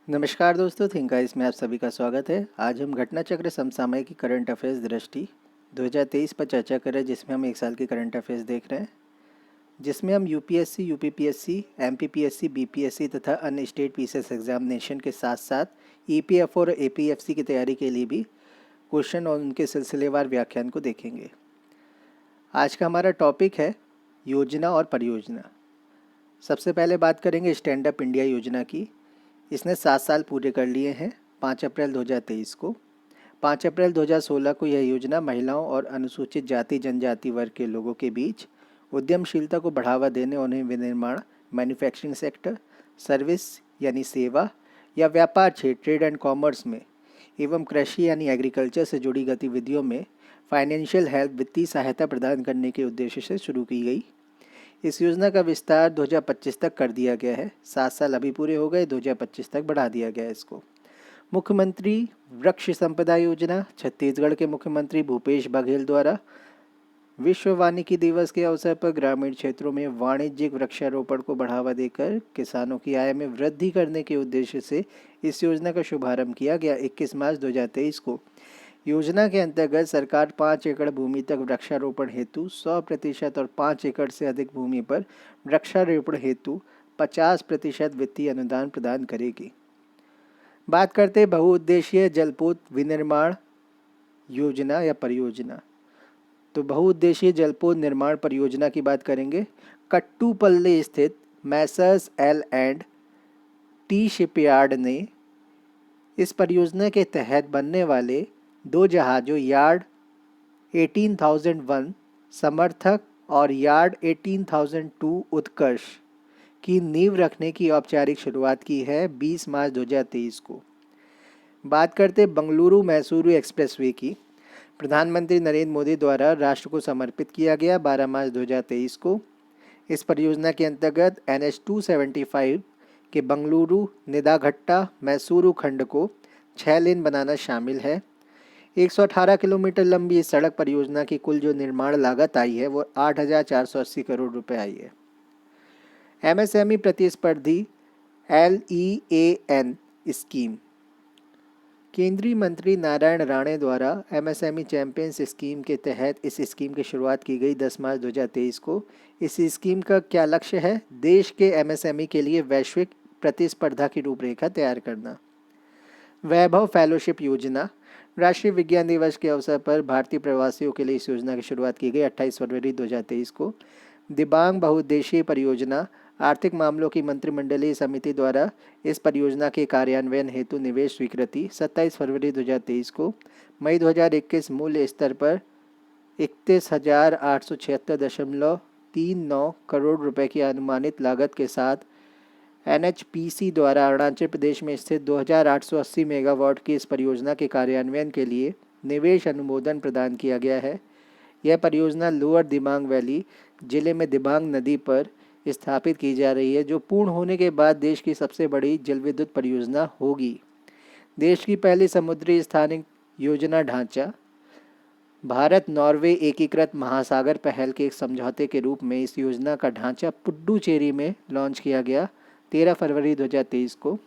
नमस्कार दोस्तों, think guys में आप सभी का स्वागत है। आज हम घटना चक्र समसामयिक की करंट अफेयर्स दृष्टि 2023 पर चर्चा कर रहे हैं, जिसमें हम एक साल के करंट अफेयर्स देख रहे हैं, जिसमें हम यूपीएससी, यूपीपीएससी, एमपीपीएससी, बीपीएससी तथा अन्य स्टेट पीसीएस एग्जामिनेशन के साथ साथ ईपीएफओ और एपीएफसी की तैयारी के लिए भी क्वेश्चन और उनके सिलसिलेवार व्याख्यान को देखेंगे। आज का हमारा टॉपिक है योजना और परियोजना। सबसे पहले बात करेंगे स्टैंड अप इंडिया योजना की। इसने 7 साल पूरे कर लिए हैं। 5 अप्रैल 2023 को 5 अप्रैल 2016 को यह योजना महिलाओं और अनुसूचित जाति जनजाति वर्ग के लोगों के बीच उद्यमशीलता को बढ़ावा देने और उन्हें विनिर्माण, मैन्युफैक्चरिंग सेक्टर, सर्विस यानी सेवा या व्यापार क्षेत्र, ट्रेड एंड कॉमर्स में एवं कृषि यानी एग्रीकल्चर से जुड़ी गतिविधियों में फाइनेंशियल हेल्प, वित्तीय सहायता प्रदान करने के उद्देश्य से शुरू की गई। इस योजना का विस्तार 2025 तक कर दिया गया है। 7 साल अभी पूरे हो गए, 2025 तक बढ़ा दिया गया है इसको। मुख्यमंत्री वृक्ष संपदा योजना छत्तीसगढ़ के मुख्यमंत्री भूपेश बघेल द्वारा विश्व वानिकी दिवस के अवसर पर ग्रामीण क्षेत्रों में वाणिज्यिक वृक्षारोपण को बढ़ावा देकर किसानों की आय में वृद्धि करने के उद्देश्य से इस योजना का शुभारंभ किया गया। 21 मार्च 2023 को योजना के अंतर्गत सरकार 5 एकड़ भूमि तक वृक्षारोपण हेतु 100% और 5 एकड़ से अधिक भूमि पर वृक्षारोपण हेतु 50% वित्तीय अनुदान प्रदान करेगी। बात करते हैं बहुउद्देशीय जलपोत विनिर्माण योजना या परियोजना। तो बहुउद्देशीय जलपोत निर्माण परियोजना की बात करेंगे। कट्टूपल्ली स्थित Messrs L and T shipyard ने इस परियोजना के तहत बनने वाले 2 जहाज़ों यार्ड 18,001 समर्थक और यार्ड 18,002 उत्कर्ष की नींव रखने की औपचारिक शुरुआत की है 20 मार्च 2023 को। बात करते बंगलुरु मैसूरू एक्सप्रेसवे की। प्रधानमंत्री नरेंद्र मोदी द्वारा राष्ट्र को समर्पित किया गया 12 मार्च 2023 को। इस परियोजना के अंतर्गत NH 275 के बंगलुरु निदाघट्टा मैसूरू खंड को 6 लेन बनाना शामिल है। 118 किलोमीटर लंबी इस सड़क परियोजना की कुल जो निर्माण लागत आई है वो 8,480 करोड़ रुपए आई है। MSME प्रतिस्पर्धी LEAN स्कीम। केंद्रीय मंत्री नारायण राणे द्वारा MSME चैंपियंस स्कीम के तहत इस स्कीम की शुरुआत की गई 10 मार्च 2023 को। इस स्कीम का क्या लक्ष्य है? देश के MSME के लिए वैश्विक प्रतिस्पर्धा की रूपरेखा तैयार करना। वैभव फेलोशिप योजना। राष्ट्रीय विज्ञान दिवस के अवसर पर भारतीय प्रवासियों के लिए इस योजना की शुरुआत की गई 28 फरवरी 2023 को। दिबांग बहुउद्देशीय परियोजना। आर्थिक मामलों की मंत्रिमंडलीय समिति द्वारा इस परियोजना के कार्यान्वयन हेतु निवेश स्वीकृति 27 फरवरी 2023 को। मई 2021 मूल्य स्तर पर 31,876.39 करोड़ रुपए की अनुमानित लागत के साथ NHPC द्वारा अरुणाचल प्रदेश में स्थित 2,880 मेगावाट की इस परियोजना के कार्यान्वयन के लिए निवेश अनुमोदन प्रदान किया गया है। यह परियोजना लोअर दिबांग वैली जिले में दिबांग नदी पर स्थापित की जा रही है, जो पूर्ण होने के बाद देश की सबसे बड़ी जलविद्युत परियोजना होगी। देश की पहली समुद्री स्थानिक योजना ढांचा। भारत नॉर्वे एकीकृत महासागर पहल के एक समझौते के रूप में इस योजना का ढांचा पुडुचेरी में लॉन्च किया गया 13 फरवरी 2023 को।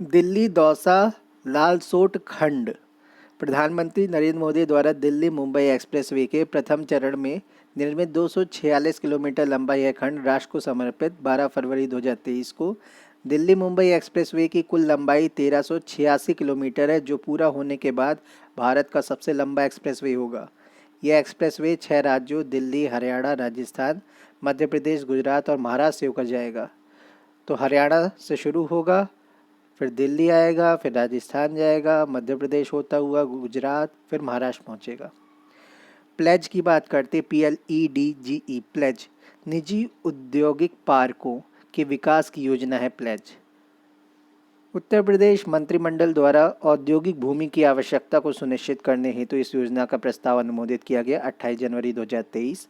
दिल्ली दौसा लालसोट खंड। प्रधानमंत्री नरेंद्र मोदी द्वारा दिल्ली मुंबई एक्सप्रेसवे के प्रथम चरण में निर्मित 246 किलोमीटर लंबा यह खंड राष्ट्र को समर्पित 12 फरवरी 2023 को। दिल्ली मुंबई एक्सप्रेसवे की कुल लंबाई 1386 किलोमीटर है, जो पूरा होने के बाद भारत का सबसे लंबा एक्सप्रेसवे होगा। यह एक्सप्रेसवे 6 राज्यों दिल्ली, हरियाणा, राजस्थान, मध्य प्रदेश, गुजरात और महाराष्ट्र से होकर जाएगा। तो हरियाणा से शुरू होगा, फिर दिल्ली आएगा, फिर राजस्थान जाएगा, मध्य प्रदेश होता हुआ गुजरात, फिर महाराष्ट्र पहुंचेगा। प्लेज की बात करते PLEDGE प्लेज निजी औद्योगिक पार्कों के विकास की योजना है। प्लेज उत्तर प्रदेश मंत्रिमंडल द्वारा औद्योगिक भूमि की आवश्यकता को सुनिश्चित करने हेतु इस योजना का प्रस्ताव अनुमोदित किया गया 28 जनवरी 2023।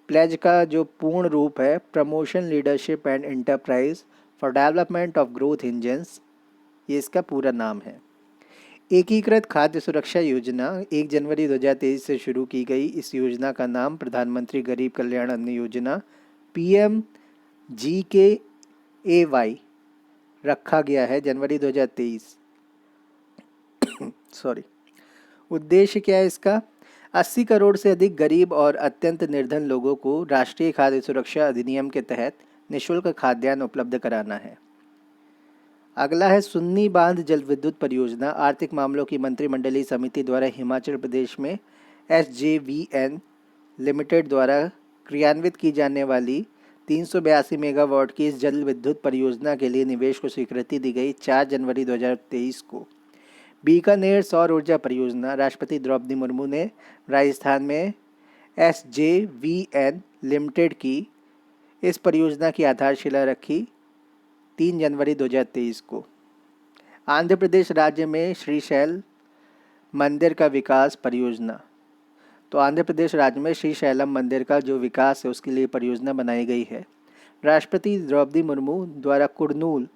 प्लेज का जो पूर्ण रूप है promotion leadership and enterprise for development of growth engines, ये इसका पूरा नाम है। एकीकृत खाद्य सुरक्षा योजना 1 जनवरी 2023 से शुरू की गई। इस योजना का नाम प्रधानमंत्री गरीब कल्याण अन्न योजना PMGKAY रखा गया है जनवरी 2023। सॉरी। उद्देश्य क्या है इसका? 80 करोड़ से अधिक गरीब और अत्यंत निर्धन लोगों को राष्ट्रीय खाद्य सुरक्षा अधिनियम के तहत निःशुल्क खाद्यान्न उपलब्ध कराना है। अगला है सुन्नी बांध जल विद्युत परियोजना। आर्थिक मामलों की मंत्रिमंडलीय समिति द्वारा हिमाचल प्रदेश में SJVN लिमिटेड द्वारा क्रियान्वित की जाने वाली 382 मेगावाट की इस जल विद्युत परियोजना के लिए निवेश को स्वीकृति दी गई 4 जनवरी 2023 को। बीकानेर सौर ऊर्जा परियोजना। राष्ट्रपति द्रौपदी मुर्मू ने राजस्थान में SJVN लिमिटेड की इस परियोजना की आधारशिला रखी 3 जनवरी 2023 को। आंध्र प्रदेश राज्य में श्रीशैल मंदिर का विकास परियोजना। तो आंध्र प्रदेश राज्य में श्रीशैलम मंदिर का जो विकास है उसके लिए परियोजना बनाई गई है। राष्ट्रपति द्रौपदी मुर्मू द्वारा कुरनूल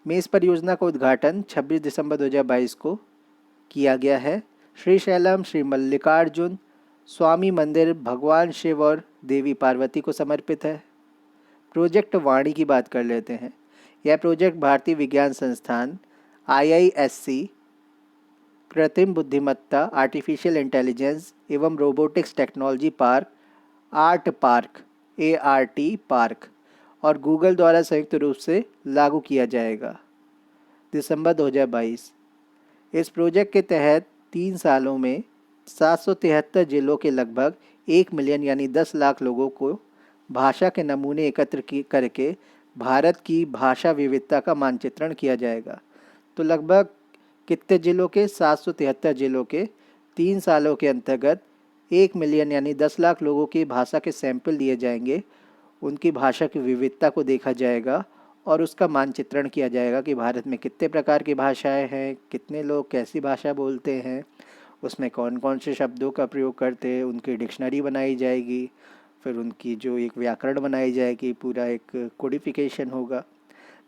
में इस परियोजना का उद्घाटन 26 दिसंबर 2022 को किया गया है। श्रीशैलम श्री मल्लिकार्जुन स्वामी मंदिर भगवान शिव और देवी पार्वती को समर्पित है। प्रोजेक्ट वाणी की बात कर लेते हैं। यह प्रोजेक्ट भारतीय विज्ञान संस्थान IISc कृत्रिम बुद्धिमत्ता आर्टिफिशियल इंटेलिजेंस एवं robotics technology park art park ART park और गूगल द्वारा संयुक्त रूप से लागू किया जाएगा। दिसंबर 2022। इस प्रोजेक्ट के तहत 3 सालों में 773 जिलों के लगभग 1 मिलियन यानी 10 लाख लोगों को भाषा के नमूने एकत्र करके भारत की भाषा विविधता का मानचित्रण किया जाएगा। तो लगभग कितने जिलों के? 773 जिलों के 3 सालों के अंतर्गत 1 मिलियन यानी 10 लाख लोगों की भाषा के सैंपल लिए जाएंगे, उनकी भाषा की विविधता को देखा जाएगा और उसका मानचित्रण किया जाएगा कि भारत में कितने प्रकार की भाषाएं हैं, कितने लोग कैसी भाषा बोलते हैं, उसमें कौन कौन से शब्दों का प्रयोग करते हैं, उनकी डिक्शनरी बनाई जाएगी, फिर उनकी जो एक व्याकरण बनाई जाएगी, पूरा एक कोडिफिकेशन होगा।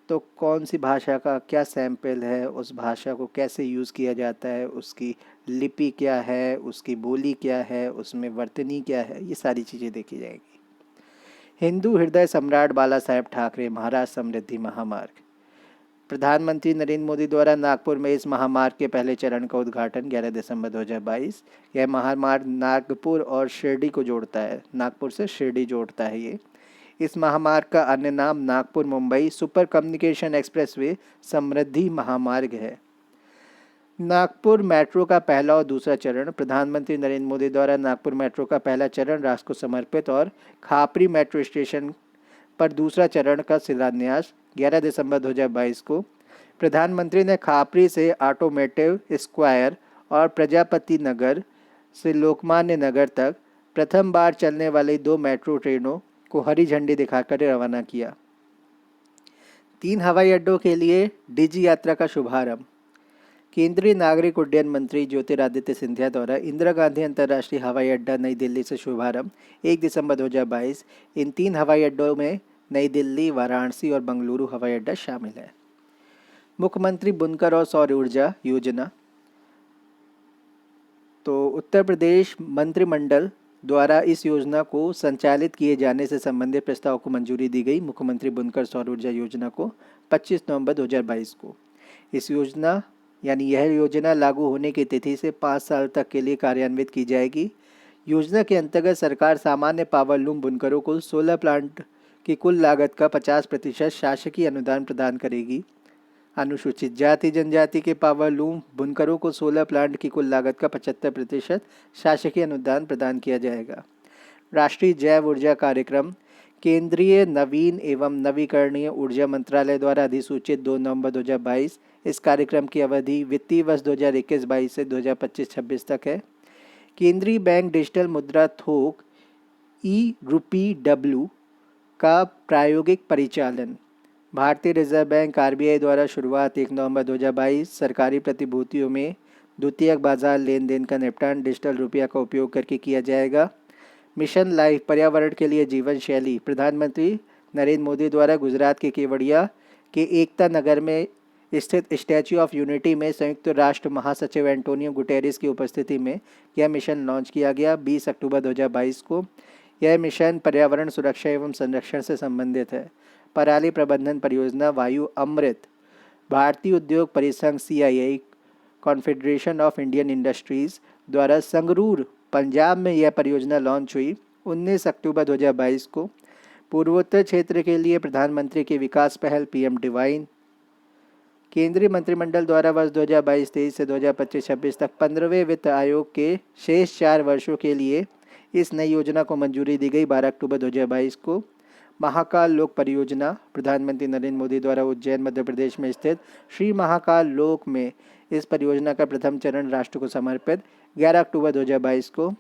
तो कौन सी भाषा का क्या सैंपल है, उस भाषा को कैसे यूज़ किया जाता है, उसकी लिपि क्या है, उसकी बोली क्या है, उसमें वर्तनी क्या है, ये सारी चीज़ें देखी जाएगी। हिंदू हृदय सम्राट बाला साहेब ठाकरे महाराष्ट्र समृद्धि महामार्ग। प्रधानमंत्री नरेंद्र मोदी द्वारा नागपुर में इस महामार्ग के पहले चरण का उद्घाटन 11 दिसंबर 2022। यह महामार्ग नागपुर और शिरडी को जोड़ता है, नागपुर से शिरडी जोड़ता है ये। इस महामार्ग का अन्य नाम Nagpur Mumbai super communication expressway Samruddhi Mahamarg है। नागपुर मेट्रो का पहला और दूसरा चरण। प्रधानमंत्री नरेंद्र मोदी द्वारा नागपुर मेट्रो का पहला चरण राष्ट्र को समर्पित और खापरी मेट्रो स्टेशन पर दूसरा चरण का शिलान्यास 11 दिसंबर 2022 को। प्रधानमंत्री ने खापरी से ऑटोमोटिव स्क्वायर और प्रजापति नगर से लोकमान्य नगर तक प्रथम बार चलने वाली 2 मेट्रो ट्रेनों को हरी झंडी दिखाकर रवाना किया। 3 हवाई अड्डों के लिए डिजी यात्रा का शुभारंभ। केंद्रीय नागरिक उड्डयन मंत्री ज्योतिरादित्य सिंधिया द्वारा इंदिरा गांधी अंतर्राष्ट्रीय हवाई अड्डा नई दिल्ली से शुभारंभ 1 दिसंबर 2022। इन 3 हवाई अड्डों में नई दिल्ली, वाराणसी और बेंगलुरु हवाई अड्डा शामिल है। मुख्यमंत्री बुनकर और सौर ऊर्जा योजना। तो उत्तर प्रदेश मंत्रिमंडल द्वारा इस योजना को संचालित किए जाने से संबंधित प्रस्ताव को मंजूरी दी गई। मुख्यमंत्री बुनकर सौर ऊर्जा योजना को 25 नवंबर 2022 को। इस योजना यानी यह योजना लागू होने की तिथि से 5 साल तक के लिए कार्यान्वित की जाएगी। योजना के अंतर्गत सरकार सामान्य पावरलूम बुनकरों को सोलर प्लांट की कुल लागत का 50% शासकीय अनुदान प्रदान करेगी। अनुसूचित जाति जनजाति के पावरलूम बुनकरों को सोलर प्लांट की कुल लागत का 75% शासकीय अनुदान प्रदान किया जाएगा। राष्ट्रीय जैव ऊर्जा कार्यक्रम। केंद्रीय नवीन एवं नवीकरणीय ऊर्जा मंत्रालय द्वारा अधिसूचित 2 नवंबर 2022। इस कार्यक्रम की अवधि वित्तीय वर्ष 2021-22 से 2025-26 तक है। केंद्रीय बैंक डिजिटल मुद्रा थोक e-रूपी का प्रायोगिक परिचालन। भारतीय रिजर्व बैंक RBI द्वारा शुरुआत 1 नवंबर 2022। सरकारी प्रतिभूतियों में द्वितीयक बाजार लेन देन का निपटान डिजिटल रुपया का उपयोग करके किया जाएगा। मिशन लाइफ पर्यावरण के लिए जीवन शैली। प्रधानमंत्री नरेंद्र मोदी द्वारा गुजरात के केवड़िया के एकता नगर में स्थित स्टैच्यू ऑफ यूनिटी में संयुक्त राष्ट्र महासचिव एंटोनियो गुटेरेस की उपस्थिति में यह मिशन लॉन्च किया गया 20 अक्टूबर 2022 को। यह मिशन पर्यावरण सुरक्षा एवं संरक्षण से संबंधित है। पराली प्रबंधन परियोजना वायु अमृत भारतीय उद्योग परिसंघ CII confederation of Indian industries द्वारा संगरूर पंजाब में यह परियोजना लॉन्च हुई 19 अक्टूबर 2022 को। पूर्वोत्तर क्षेत्र के लिए प्रधानमंत्री की विकास पहल PM डिवाइन। केंद्रीय मंत्रिमंडल द्वारा वर्ष 2022-23 से 2025-26 तक 15वें वित्त आयोग के शेष 4 वर्षों के लिए इस नई योजना को मंजूरी दी गई 12 अक्टूबर 2022 को। महाकाल लोक परियोजना प्रधानमंत्री नरेंद्र मोदी द्वारा उज्जैन मध्य प्रदेश में स्थित श्री महाकाल लोक में इस परियोजना का प्रथम चरण राष्ट्र को समर्पित 11 अक्टूबर 2022 को।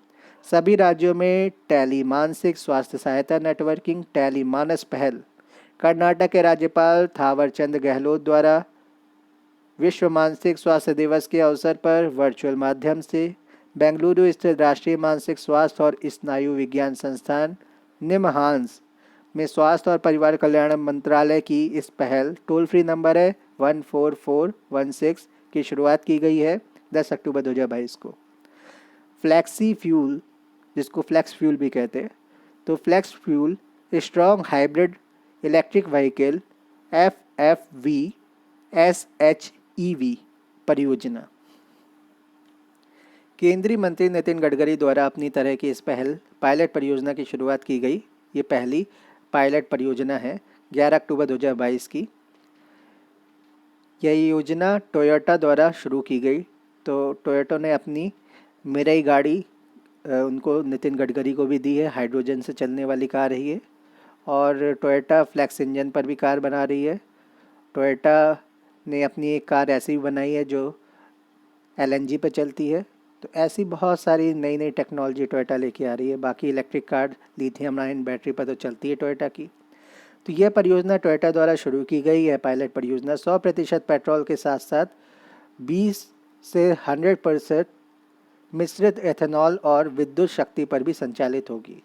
सभी राज्यों में टेली मानसिक स्वास्थ्य सहायता नेटवर्किंग टेली मानस पहल। कर्नाटक के राज्यपाल थावर चंद गहलोत द्वारा विश्व मानसिक स्वास्थ्य दिवस के अवसर पर वर्चुअल माध्यम से बेंगलुरु स्थित राष्ट्रीय मानसिक स्वास्थ्य और स्नायु विज्ञान संस्थान निमहांस में स्वास्थ्य और परिवार कल्याण मंत्रालय की इस पहल टोल फ्री नंबर है 14416 की शुरुआत की गई है 10 अक्टूबर 2022 को। फ्लैक्सी फ्यूल, जिसको फ्लैक्स फ्यूल भी कहते हैं, तो flex fuel strong hybrid electric vehicle FFV SHEV परियोजना। केंद्रीय मंत्री नितिन गडकरी द्वारा अपनी तरह की इस पायलट परियोजना की शुरुआत की गई। ये पहली पायलट परियोजना है 11 अक्टूबर 2022 की। यह योजना टोयोटा द्वारा शुरू की गई। तो टोयोटा ने अपनी मिराई गाड़ी उनको नितिन गडकरी को भी दी है। हाइड्रोजन से चलने वाली कार है ये, और टोयोटा फ्लैक्स इंजन पर भी कार बना रही है। टोयोटा ने अपनी एक कार ऐसी भी बनाई है जो LNG पर चलती है। तो ऐसी बहुत सारी नई नई टेक्नोलॉजी टोयोटा लेके आ रही है। बाकी electric car lithium ion battery पर तो चलती है टोयोटा की। तो यह परियोजना टोयोटा द्वारा शुरू की गई है। पायलट परियोजना 100% पेट्रोल के साथ साथ 20 से 100% मिश्रित एथेनॉल और विद्युत शक्ति पर भी संचालित होगी।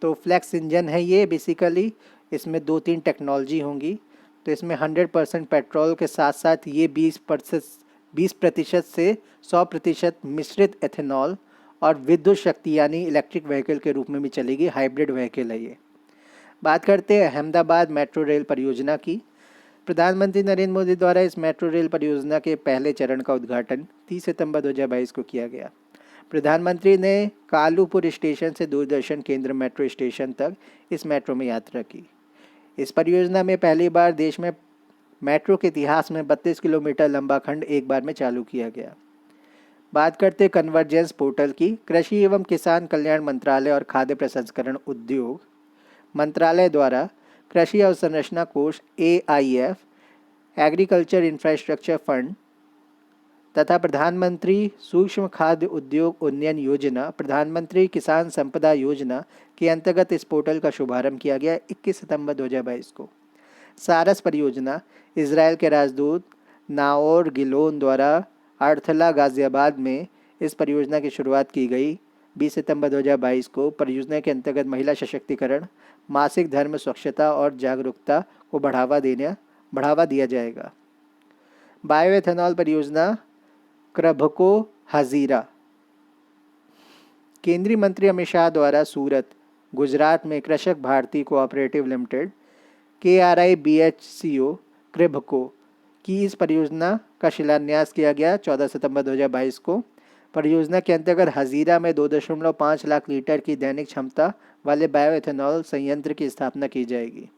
तो फ्लैक्स इंजन है ये बेसिकली, इसमें 2-3 टेक्नोलॉजी होंगी। तो इसमें 100% पेट्रोल के साथ साथ ये 20% से 100% मिश्रित एथेनॉल और विद्युत शक्ति यानी इलेक्ट्रिक व्हीकल के रूप में भी चलेगी। हाइब्रिड व्हीकल है ये। बात करते हैं अहमदाबाद मेट्रो रेल परियोजना की। प्रधानमंत्री नरेंद्र मोदी द्वारा इस मेट्रो रेल परियोजना के पहले चरण का उद्घाटन 30 सितंबर 2022 को किया गया। प्रधानमंत्री ने कालूपुर स्टेशन से दूरदर्शन केंद्र मेट्रो स्टेशन तक इस मेट्रो में यात्रा की। इस परियोजना में पहली बार देश में मेट्रो के इतिहास में 32 किलोमीटर लंबा खंड एक बार में चालू किया गया। बात करते कन्वर्जेंस पोर्टल की। कृषि एवं किसान कल्याण मंत्रालय और खाद्य प्रसंस्करण उद्योग मंत्रालय द्वारा कृषि अवसंरचना कोष AIF, एग्रीकल्चर इंफ्रास्ट्रक्चर फंड तथा प्रधानमंत्री सूक्ष्म खाद्य उद्योग उन्नयन योजना, प्रधानमंत्री किसान संपदा योजना के अंतर्गत इस पोर्टल का शुभारंभ किया गया 21 सितंबर 2022 को। सारस परियोजना इजराइल के राजदूत नाओर गिलोन द्वारा अर्थला गाजियाबाद में इस परियोजना की शुरुआत की गई 20 सितंबर 2022 को। परियोजना के अंतर्गत महिला सशक्तिकरण, मासिक धर्म स्वच्छता और जागरूकता को बढ़ावा दिया जाएगा। बायोएथेनॉल परियोजना क्रभको हजीरा। केंद्रीय मंत्री अमित शाह द्वारा सूरत, गुजरात में Krishak Bharati cooperative limited KRI BHCO KRIBHCO की इस परियोजना का शिलान्यास किया गया 14 सितंबर 2022 को। परियोजना के अंतर्गत हजीरा में 2.5 लाख लीटर की दैनिक क्षमता वाले बायोएथेनॉल संयंत्र की स्थापना की जाएगी।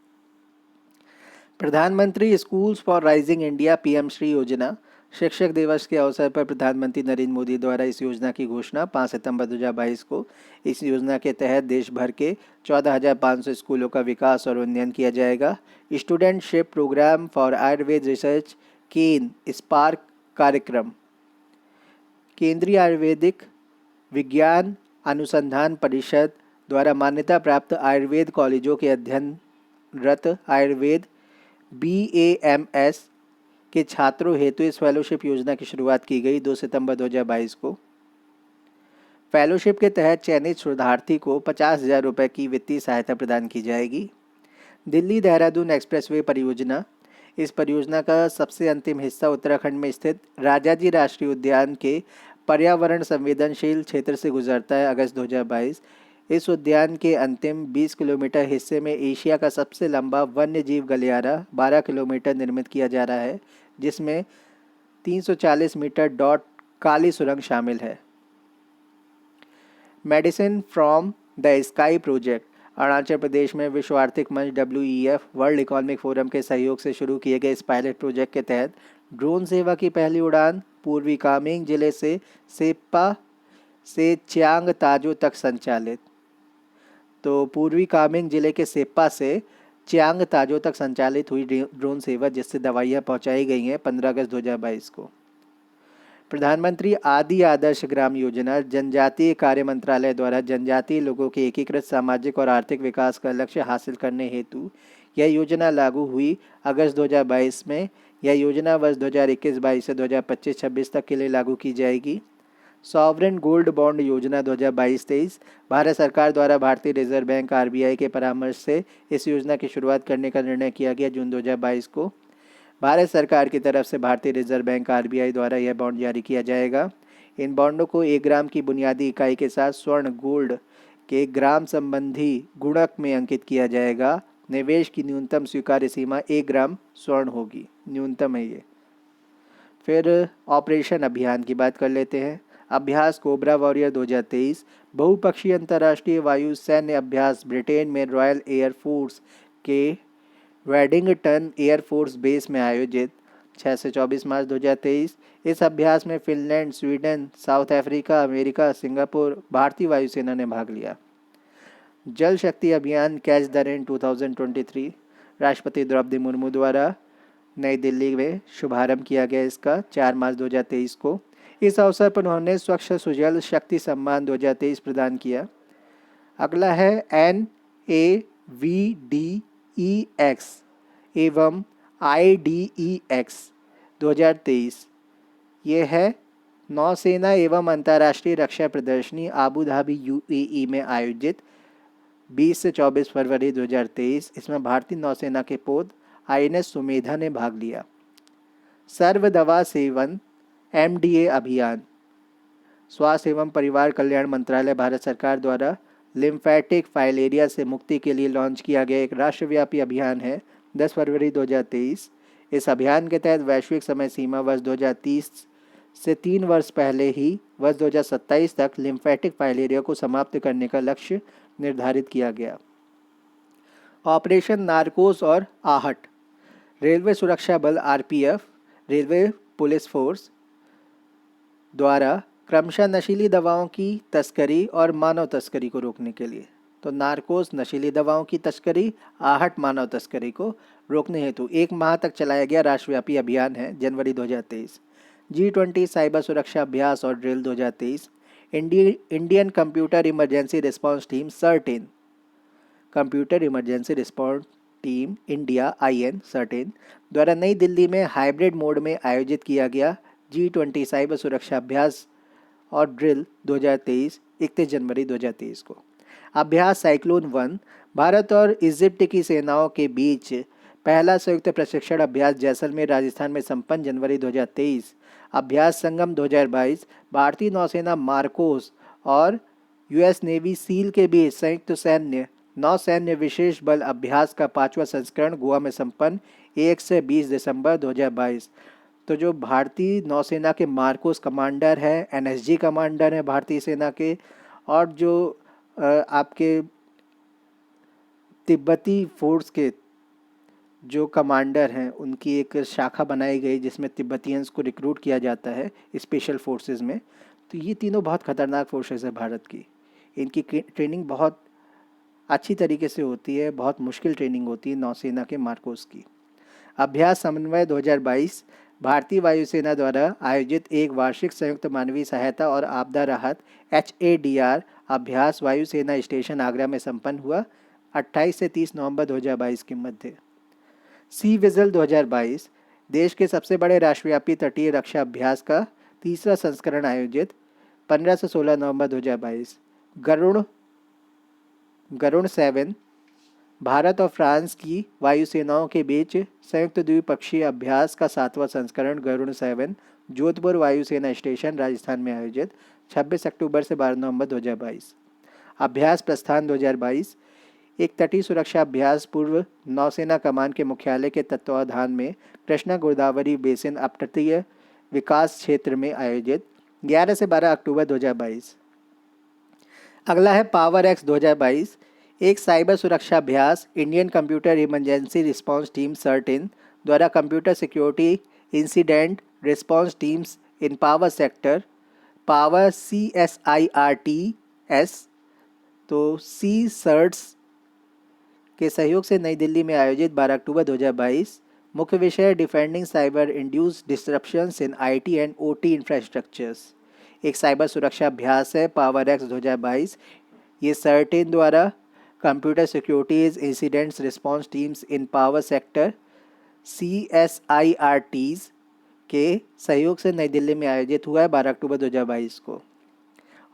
प्रधानमंत्री schools for rising India PM Shri योजना। शिक्षक दिवस के अवसर पर प्रधानमंत्री नरेंद्र मोदी द्वारा इस योजना की घोषणा 5 सितंबर 2022 को। इस योजना के तहत देश भर के 14,500 स्कूलों का विकास और उन्नयन किया जाएगा। Studentship programme for Ayurveda research केन स्पार्क कार्यक्रम केंद्रीय आयुर्वेदिक विज्ञान अनुसंधान परिषद द्वारा मान्यता प्राप्त आयुर्वेद कॉलेजों के अध्ययनरत आयुर्वेद BAMS के छात्रों हेतु इस फेलोशिप योजना की शुरुआत की गई 2 सितंबर 2022 को। फेलोशिप के तहत चयनित शोधार्थी को 50,000 रुपये की वित्तीय सहायता प्रदान की जाएगी। दिल्ली देहरादून एक्सप्रेसवे परियोजना। इस परियोजना का सबसे अंतिम हिस्सा उत्तराखंड में स्थित राजाजी राष्ट्रीय उद्यान के पर्यावरण संवेदनशील क्षेत्र से गुजरता है। अगस्त 2022 इस उद्यान के अंतिम 20 किलोमीटर हिस्से में एशिया का सबसे लंबा वन्य जीव गलियारा 12 किलोमीटर निर्मित किया जा रहा है। जिसमें 340 मीटर डॉट काली सुरंग शामिल है। Medicine from the sky project Arunachal Pradesh में विश्व आर्थिक मंच WEF वर्ल्ड इकोनॉमिक फोरम के सहयोग से शुरू किए गए इस पायलट प्रोजेक्ट के तहत ड्रोन सेवा की पहली उड़ान पूर्वी कामेंग जिले से सेप्पा से चियांग ताजो तक संचालित। तो पूर्वी कामेंग जिले के सेप्पा से चियांग ताजो तक संचालित हुई ड्रोन सेवा, जिससे दवाइयाँ पहुँचाई गई हैं 15 अगस्त 2022 को। प्रधानमंत्री आदि आदर्श ग्राम योजना जनजातीय कार्य मंत्रालय द्वारा जनजातीय लोगों के एकीकृत सामाजिक और आर्थिक विकास का लक्ष्य हासिल करने हेतु यह योजना लागू हुई। अगस्त 2022 में यह योजना वर्ष 2021-22 से 2025-26 तक के लिए लागू की जाएगी। सॉवरेन गोल्ड बॉन्ड योजना 2022-23 भारत सरकार द्वारा भारतीय रिजर्व बैंक RBI के परामर्श से इस योजना की शुरुआत करने का निर्णय किया गया। जून 2022 को भारत सरकार की तरफ से भारतीय रिजर्व बैंक RBI द्वारा यह बॉन्ड जारी किया जाएगा। इन बॉन्डों को 1 ग्राम की बुनियादी इकाई के साथ स्वर्ण गोल्ड के ग्राम संबंधी गुणक में अंकित किया जाएगा। निवेश की न्यूनतम स्वीकार्य सीमा 1 ग्राम स्वर्ण होगी, न्यूनतम है ये। फिर ऑपरेशन अभियान की बात कर लेते हैं। अभ्यास कोबरा वॉरियर 2023 बहुपक्षीय अंतर्राष्ट्रीय वायु सैन्य अभ्यास ब्रिटेन में रॉयल एयरफोर्स के वेडिंगटन एयरफोर्स बेस में आयोजित 6 से 24 मार्च 2023। इस अभ्यास में Finland, Sweden, south Africa, America, Singapore, भारतीय वायुसेना ने भाग लिया। जल शक्ति अभियान कैच द रेन 2023 राष्ट्रपति द्रौपदी मुर्मू द्वारा नई दिल्ली में शुभारंभ किया गया इसका 4 मार्च 2023 को। इस अवसर पर उन्होंने स्वच्छ सुजल शक्ति सम्मान 2023 प्रदान किया। अगला है NAVDEX एवं IDEX 2023। ये है नौसेना एवं अंतर्राष्ट्रीय रक्षा प्रदर्शनी आबू धाबी UAE में आयोजित 20 से 24 फरवरी 2023। इसमें भारतीय नौसेना के पोत INS सुमेधा ने भाग लिया। सर्व दवा सेवन MDA अभियान स्वास्थ्य एवं परिवार कल्याण मंत्रालय भारत सरकार द्वारा लिम्फेटिक फाइलेरिया से मुक्ति के लिए लॉन्च किया गया एक राष्ट्रव्यापी अभियान है 10 फरवरी 2023। इस अभियान के तहत वैश्विक समय सीमा वर्ष 2030 से 3 वर्ष पहले ही वर्ष 2027 तक लिम्फेटिक फाइलेरिया को समाप्त करने का लक्ष्य निर्धारित किया गया। ऑपरेशन नारकोस और आहट रेलवे सुरक्षा बल RPF, रेलवे पुलिस फोर्स द्वारा क्रमशः नशीली दवाओं की तस्करी और मानव तस्करी को रोकने के लिए, तो नारकोस नशीली दवाओं की तस्करी, आहट मानव तस्करी को रोकने हेतु 1 माह तक चलाया गया राष्ट्रव्यापी अभियान है जनवरी 2023। G20 साइबर सुरक्षा अभ्यास और drill 2023 Indian computer emergency response team certain computer emergency response team India IN certain द्वारा नई दिल्ली में हाइब्रिड मोड में आयोजित किया गया G20 साइबर सुरक्षा अभ्यास और ड्रिल 2023 31 जनवरी 2023 को। अभ्यास साइक्लोन 1 भारत और इजिप्ट की सेनाओं के बीच पहला संयुक्त प्रशिक्षण अभ्यास जैसलमेर राजस्थान में संपन्न जनवरी 2023। अभ्यास संगम 2022 भारतीय नौसेना मार्कोस और US नेवी सील के बीच संयुक्त नौसैन्य विशेष बल अभ्यास का 5वां संस्करण गोवा में संपन्न 1 से 20 दिसंबर 2022। तो जो भारतीय नौसेना के मार्कोस कमांडर है, NSG कमांडर है भारतीय सेना के, और जो आपके तिब्बती फोर्स के जो कमांडर हैं उनकी एक शाखा बनाई गई जिसमें तिब्बतियंस को रिक्रूट किया जाता है स्पेशल फोर्सेस में। तो ये तीनों बहुत ख़तरनाक फोर्सेस है भारत की। इनकी ट्रेनिंग बहुत अच्छी तरीके से होती है, बहुत मुश्किल ट्रेनिंग होती है नौसेना के मार्कोस की। अभ्यास समन्वय 2022 भारतीय वायुसेना द्वारा आयोजित एक वार्षिक संयुक्त मानवीय सहायता और आपदा राहत HADR अभ्यास वायुसेना स्टेशन आगरा में संपन्न हुआ 28 से 30 नवंबर 2022 के मध्य। सी विजिल 2022 देश के सबसे बड़े राष्ट्रव्यापी तटीय रक्षा अभ्यास का 3रा संस्करण आयोजित 15 से 16 नवंबर 2022। गरुण 7 भारत और फ्रांस की वायुसेनाओं के बीच संयुक्त द्विपक्षीय अभ्यास का 7वां संस्करण गरुण 7 जोधपुर वायुसेना स्टेशन राजस्थान में आयोजित 26 अक्टूबर से 12 नवंबर 2022। अभ्यास प्रस्थान 2022 एक तटीय सुरक्षा अभ्यास पूर्व नौसेना कमान के मुख्यालय के तत्वावधान में कृष्णा गोदावरी बेसिन अपतटीय विकास क्षेत्र में आयोजित 11 से 12 अक्टूबर 2022। अगला है पावर एक्स 2022, एक साइबर सुरक्षा अभ्यास Indian computer emergency response team CERT-In द्वारा computer security incident response teams in power sector power CSIRTS तो सी सर्ट्स के सहयोग से नई दिल्ली में आयोजित 12 अक्टूबर 2022। मुख्य विषय defending cyber induced disruptions in IT and OT infrastructures. एक साइबर सुरक्षा अभ्यास है पावर एक्स 2022। ये सर्टेन द्वारा computer securities incidents response teams in power sector CSIRTs के सहयोग से नई दिल्ली में आयोजित हुआ है 12 अक्टूबर 2022 को।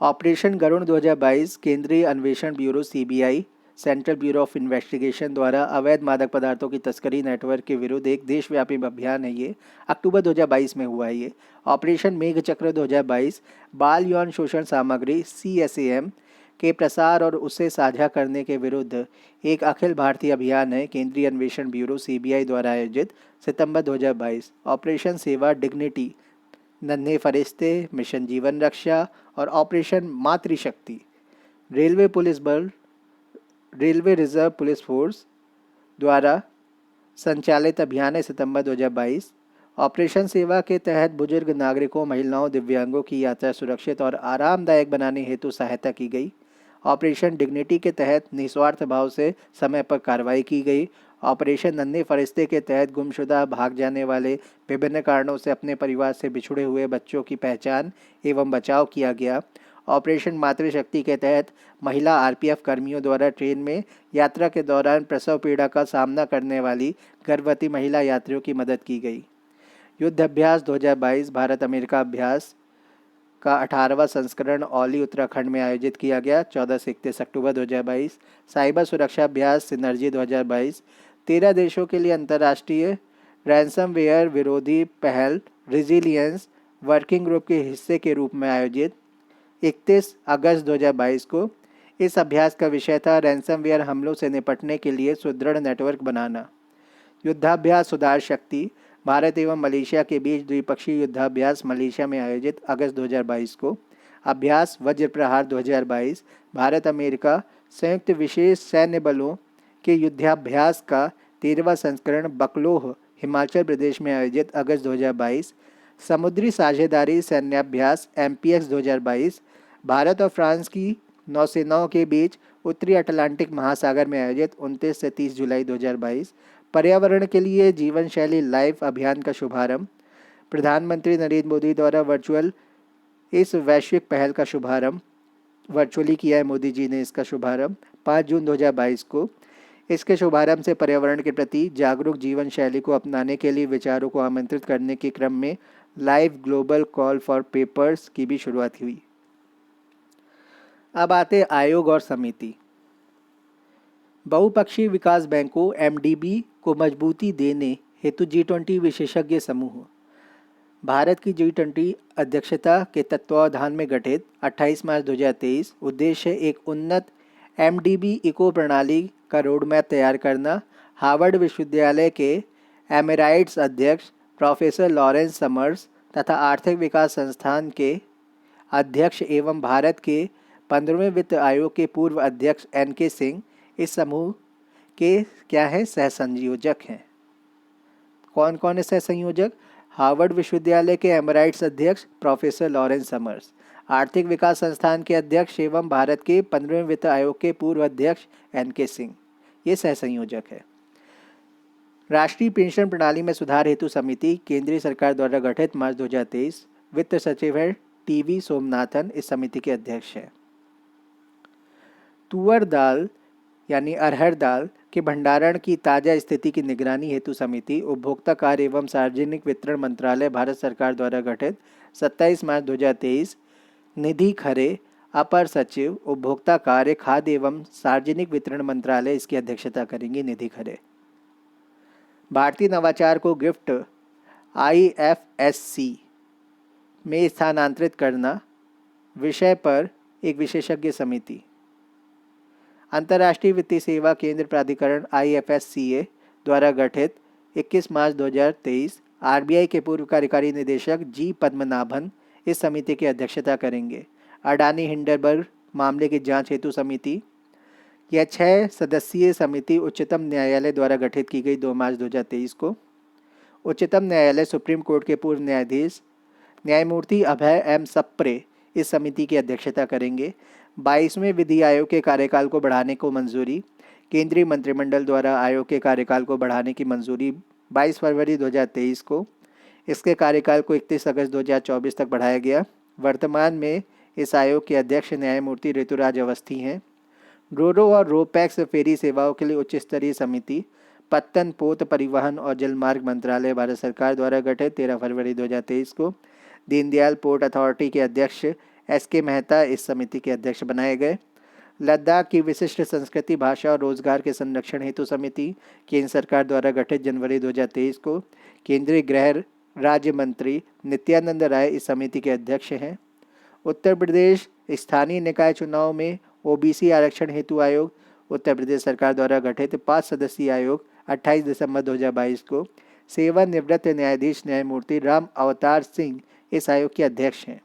ऑपरेशन गरुण 2022 केंद्रीय अन्वेषण bureau CBI central bureau of investigation द्वारा अवैध मादक पदार्थों की तस्करी नेटवर्क के विरुद्ध एक देशव्यापी अभियान है। ये अक्टूबर 2022 में हुआ है। ये ऑपरेशन मेघचक्र 2022 बाल यौन शोषण सामग्री CSAM के प्रसार और उसे साझा करने के विरुद्ध एक अखिल भारतीय अभियान है केंद्रीय अन्वेषण ब्यूरो CBI द्वारा आयोजित सितंबर 2022। ऑपरेशन सेवा डिग्निटी नन्हे फरिश्ते मिशन जीवन रक्षा और ऑपरेशन मातृशक्ति रेलवे पुलिस बल रेलवे रिजर्व पुलिस फोर्स द्वारा संचालित अभियान है सितंबर 2022। ऑपरेशन सेवा के तहत बुजुर्ग नागरिकों महिलाओं दिव्यांगों की यात्रा सुरक्षित और आरामदायक बनाने हेतु सहायता की गई। ऑपरेशन डिग्निटी के तहत निस्वार्थ भाव से समय पर कार्रवाई की गई। ऑपरेशन नन्हे फरिश्ते के तहत गुमशुदा भाग जाने वाले विभिन्न कारणों से अपने परिवार से बिछुड़े हुए बच्चों की पहचान एवं बचाव किया गया। ऑपरेशन मातृशक्ति के तहत महिला RPF कर्मियों द्वारा ट्रेन में यात्रा के दौरान प्रसव पीड़ा का सामना करने वाली गर्भवती महिला यात्रियों की मदद की गई। युद्ध अभ्यास 2022 भारत अमेरिका अभ्यास का 18वां संस्करण औली उत्तराखंड में आयोजित किया गया 14 से 31 अक्टूबर 2022। साइबर सुरक्षा अभ्यास सिनर्जी 2022 13 देशों के लिए अंतर्राष्ट्रीय रैंसमवेयर विरोधी पहल रिजिलियंस वर्किंग ग्रुप के हिस्से के रूप में आयोजित 31 अगस्त 2022 को। इस अभ्यास का विषय था रैंसमवेयर हमलों से निपटने के लिए सुदृढ़ नेटवर्क बनाना। युद्धाभ्यास सुधार शक्ति भारत एवं मलेशिया के बीच द्विपक्षीय युद्धाभ्यास मलेशिया में आयोजित अगस्त 2022 को। अभ्यास वज्र प्रहार 2022 भारत अमेरिका संयुक्त विशेष सैन्य बलों के युद्धाभ्यास का 13वां संस्करण बकलोह हिमाचल प्रदेश में आयोजित अगस्त 2022। समुद्री साझेदारी सैन्याभ्यास MPX 2022 भारत और फ्रांस की नौसेनाओं के बीच उत्तरी अटलांटिक महासागर में आयोजित 29 से 30 जुलाई 2022। पर्यावरण के लिए जीवन शैली लाइफ अभियान का शुभारंभ प्रधानमंत्री नरेंद्र मोदी द्वारा वर्चुअल इस वैश्विक पहल का शुभारंभ वर्चुअली किया है। मोदी जी ने इसका शुभारंभ 5 जून 2022 को। इसके शुभारंभ से पर्यावरण के प्रति जागरूक जीवन शैली को अपनाने के लिए विचारों को आमंत्रित करने के क्रम में live global call for papers की भी शुरुआत हुई। अब आते आयोग और समिति। बहुपक्षीय विकास बैंकों MDB को मजबूती देने हेतु G20 विशेषज्ञ समूह भारत की G20 अध्यक्षता के तत्वावधान में गठित 28 मार्च 2023। उद्देश्य एक उन्नत MDB इको प्रणाली का रोडमैप तैयार करना। हार्वर्ड विश्वविद्यालय के एमेराइट्स अध्यक्ष प्रोफेसर लॉरेंस समर्स तथा आर्थिक विकास संस्थान के अध्यक्ष एवं भारत के 15वें वित्त आयोग के पूर्व अध्यक्ष NK सिंह इस समूह के क्या हैं सहसंयोजक हैं। कौन कौन है सहसंयोजक? हार्वर्ड विश्वविद्यालय के एमेराइट्स अध्यक्ष प्रोफेसर लॉरेंस समर्स, आर्थिक विकास संस्थान के अध्यक्ष एवं भारत के 15वें वित्त आयोग के पूर्व अध्यक्ष NK सिंह, ये सहसंयोजक है। राष्ट्रीय पेंशन प्रणाली में सुधार हेतु समिति केंद्रीय सरकार द्वारा गठित मार्च 2023। वित्त सचिव है TV सोमनाथन, इस समिति के अध्यक्ष हैं। तुअर दाल यानी अरहर दाल के भंडारण की ताज़ा स्थिति की निगरानी हेतु समिति उपभोक्ता कार्य एवं सार्वजनिक वितरण मंत्रालय भारत सरकार द्वारा गठित 27 मार्च 2023। निधि खरे अपर सचिव उपभोक्ता कार्य खाद्य एवं सार्वजनिक वितरण मंत्रालय, इसकी अध्यक्षता करेंगी निधि खरे। भारतीय नवाचार को गिफ्ट IFSC में स्थानांतरित करना विषय पर एक विशेषज्ञ समिति। अंतर्राष्ट्रीय वित्तीय सेवा केंद्र प्राधिकरण IFSCA द्वारा गठित 21 मार्च 2023 RBI के पूर्व कार्यकारी निदेशक G पद्मनाभन इस समिति की अध्यक्षता करेंगे। अडानी हिंडनबर्ग मामले की जांच हेतु समिति। यह 6 सदस्यीय समिति उच्चतम न्यायालय द्वारा गठित की गई 2 मार्च 2023 को। उच्चतम न्यायालय सुप्रीम कोर्ट के पूर्व न्यायाधीश न्यायमूर्ति अभय M सप्रे इस समिति की अध्यक्षता करेंगे। 22वें विधि आयोग के कार्यकाल को बढ़ाने को मंजूरी। केंद्रीय मंत्रिमंडल द्वारा आयोग के कार्यकाल को बढ़ाने की मंजूरी 22 फरवरी 2023 को। इसके कार्यकाल को 31 अगस्त 2024 तक बढ़ाया गया। वर्तमान में इस आयोग के अध्यक्ष न्यायमूर्ति ऋतुराज अवस्थी हैं। रोरो और रोपैक्स फेरी सेवाओं के लिए उच्च स्तरीय समिति। पत्तन पोत परिवहन और जलमार्ग मंत्रालय भारत सरकार द्वारा गठित 13 फरवरी 2023 को। दीनदयाल पोर्ट अथॉरिटी के अध्यक्ष SK मेहता इस समिति के अध्यक्ष बनाए गए। लद्दाख की विशिष्ट संस्कृति, भाषा और रोजगार के संरक्षण हेतु समिति केंद्र सरकार द्वारा गठित जनवरी 2023 को। केंद्रीय गृह राज्य मंत्री नित्यानंद राय इस समिति के अध्यक्ष हैं। उत्तर प्रदेश स्थानीय निकाय चुनाव में OBC आरक्षण हेतु आयोग उत्तर प्रदेश सरकार द्वारा गठित 5 सदस्यीय आयोग 28 दिसंबर 2022 को। सेवानिवृत्त न्यायाधीश न्यायमूर्ति राम अवतार सिंह इस आयोग के अध्यक्ष हैं।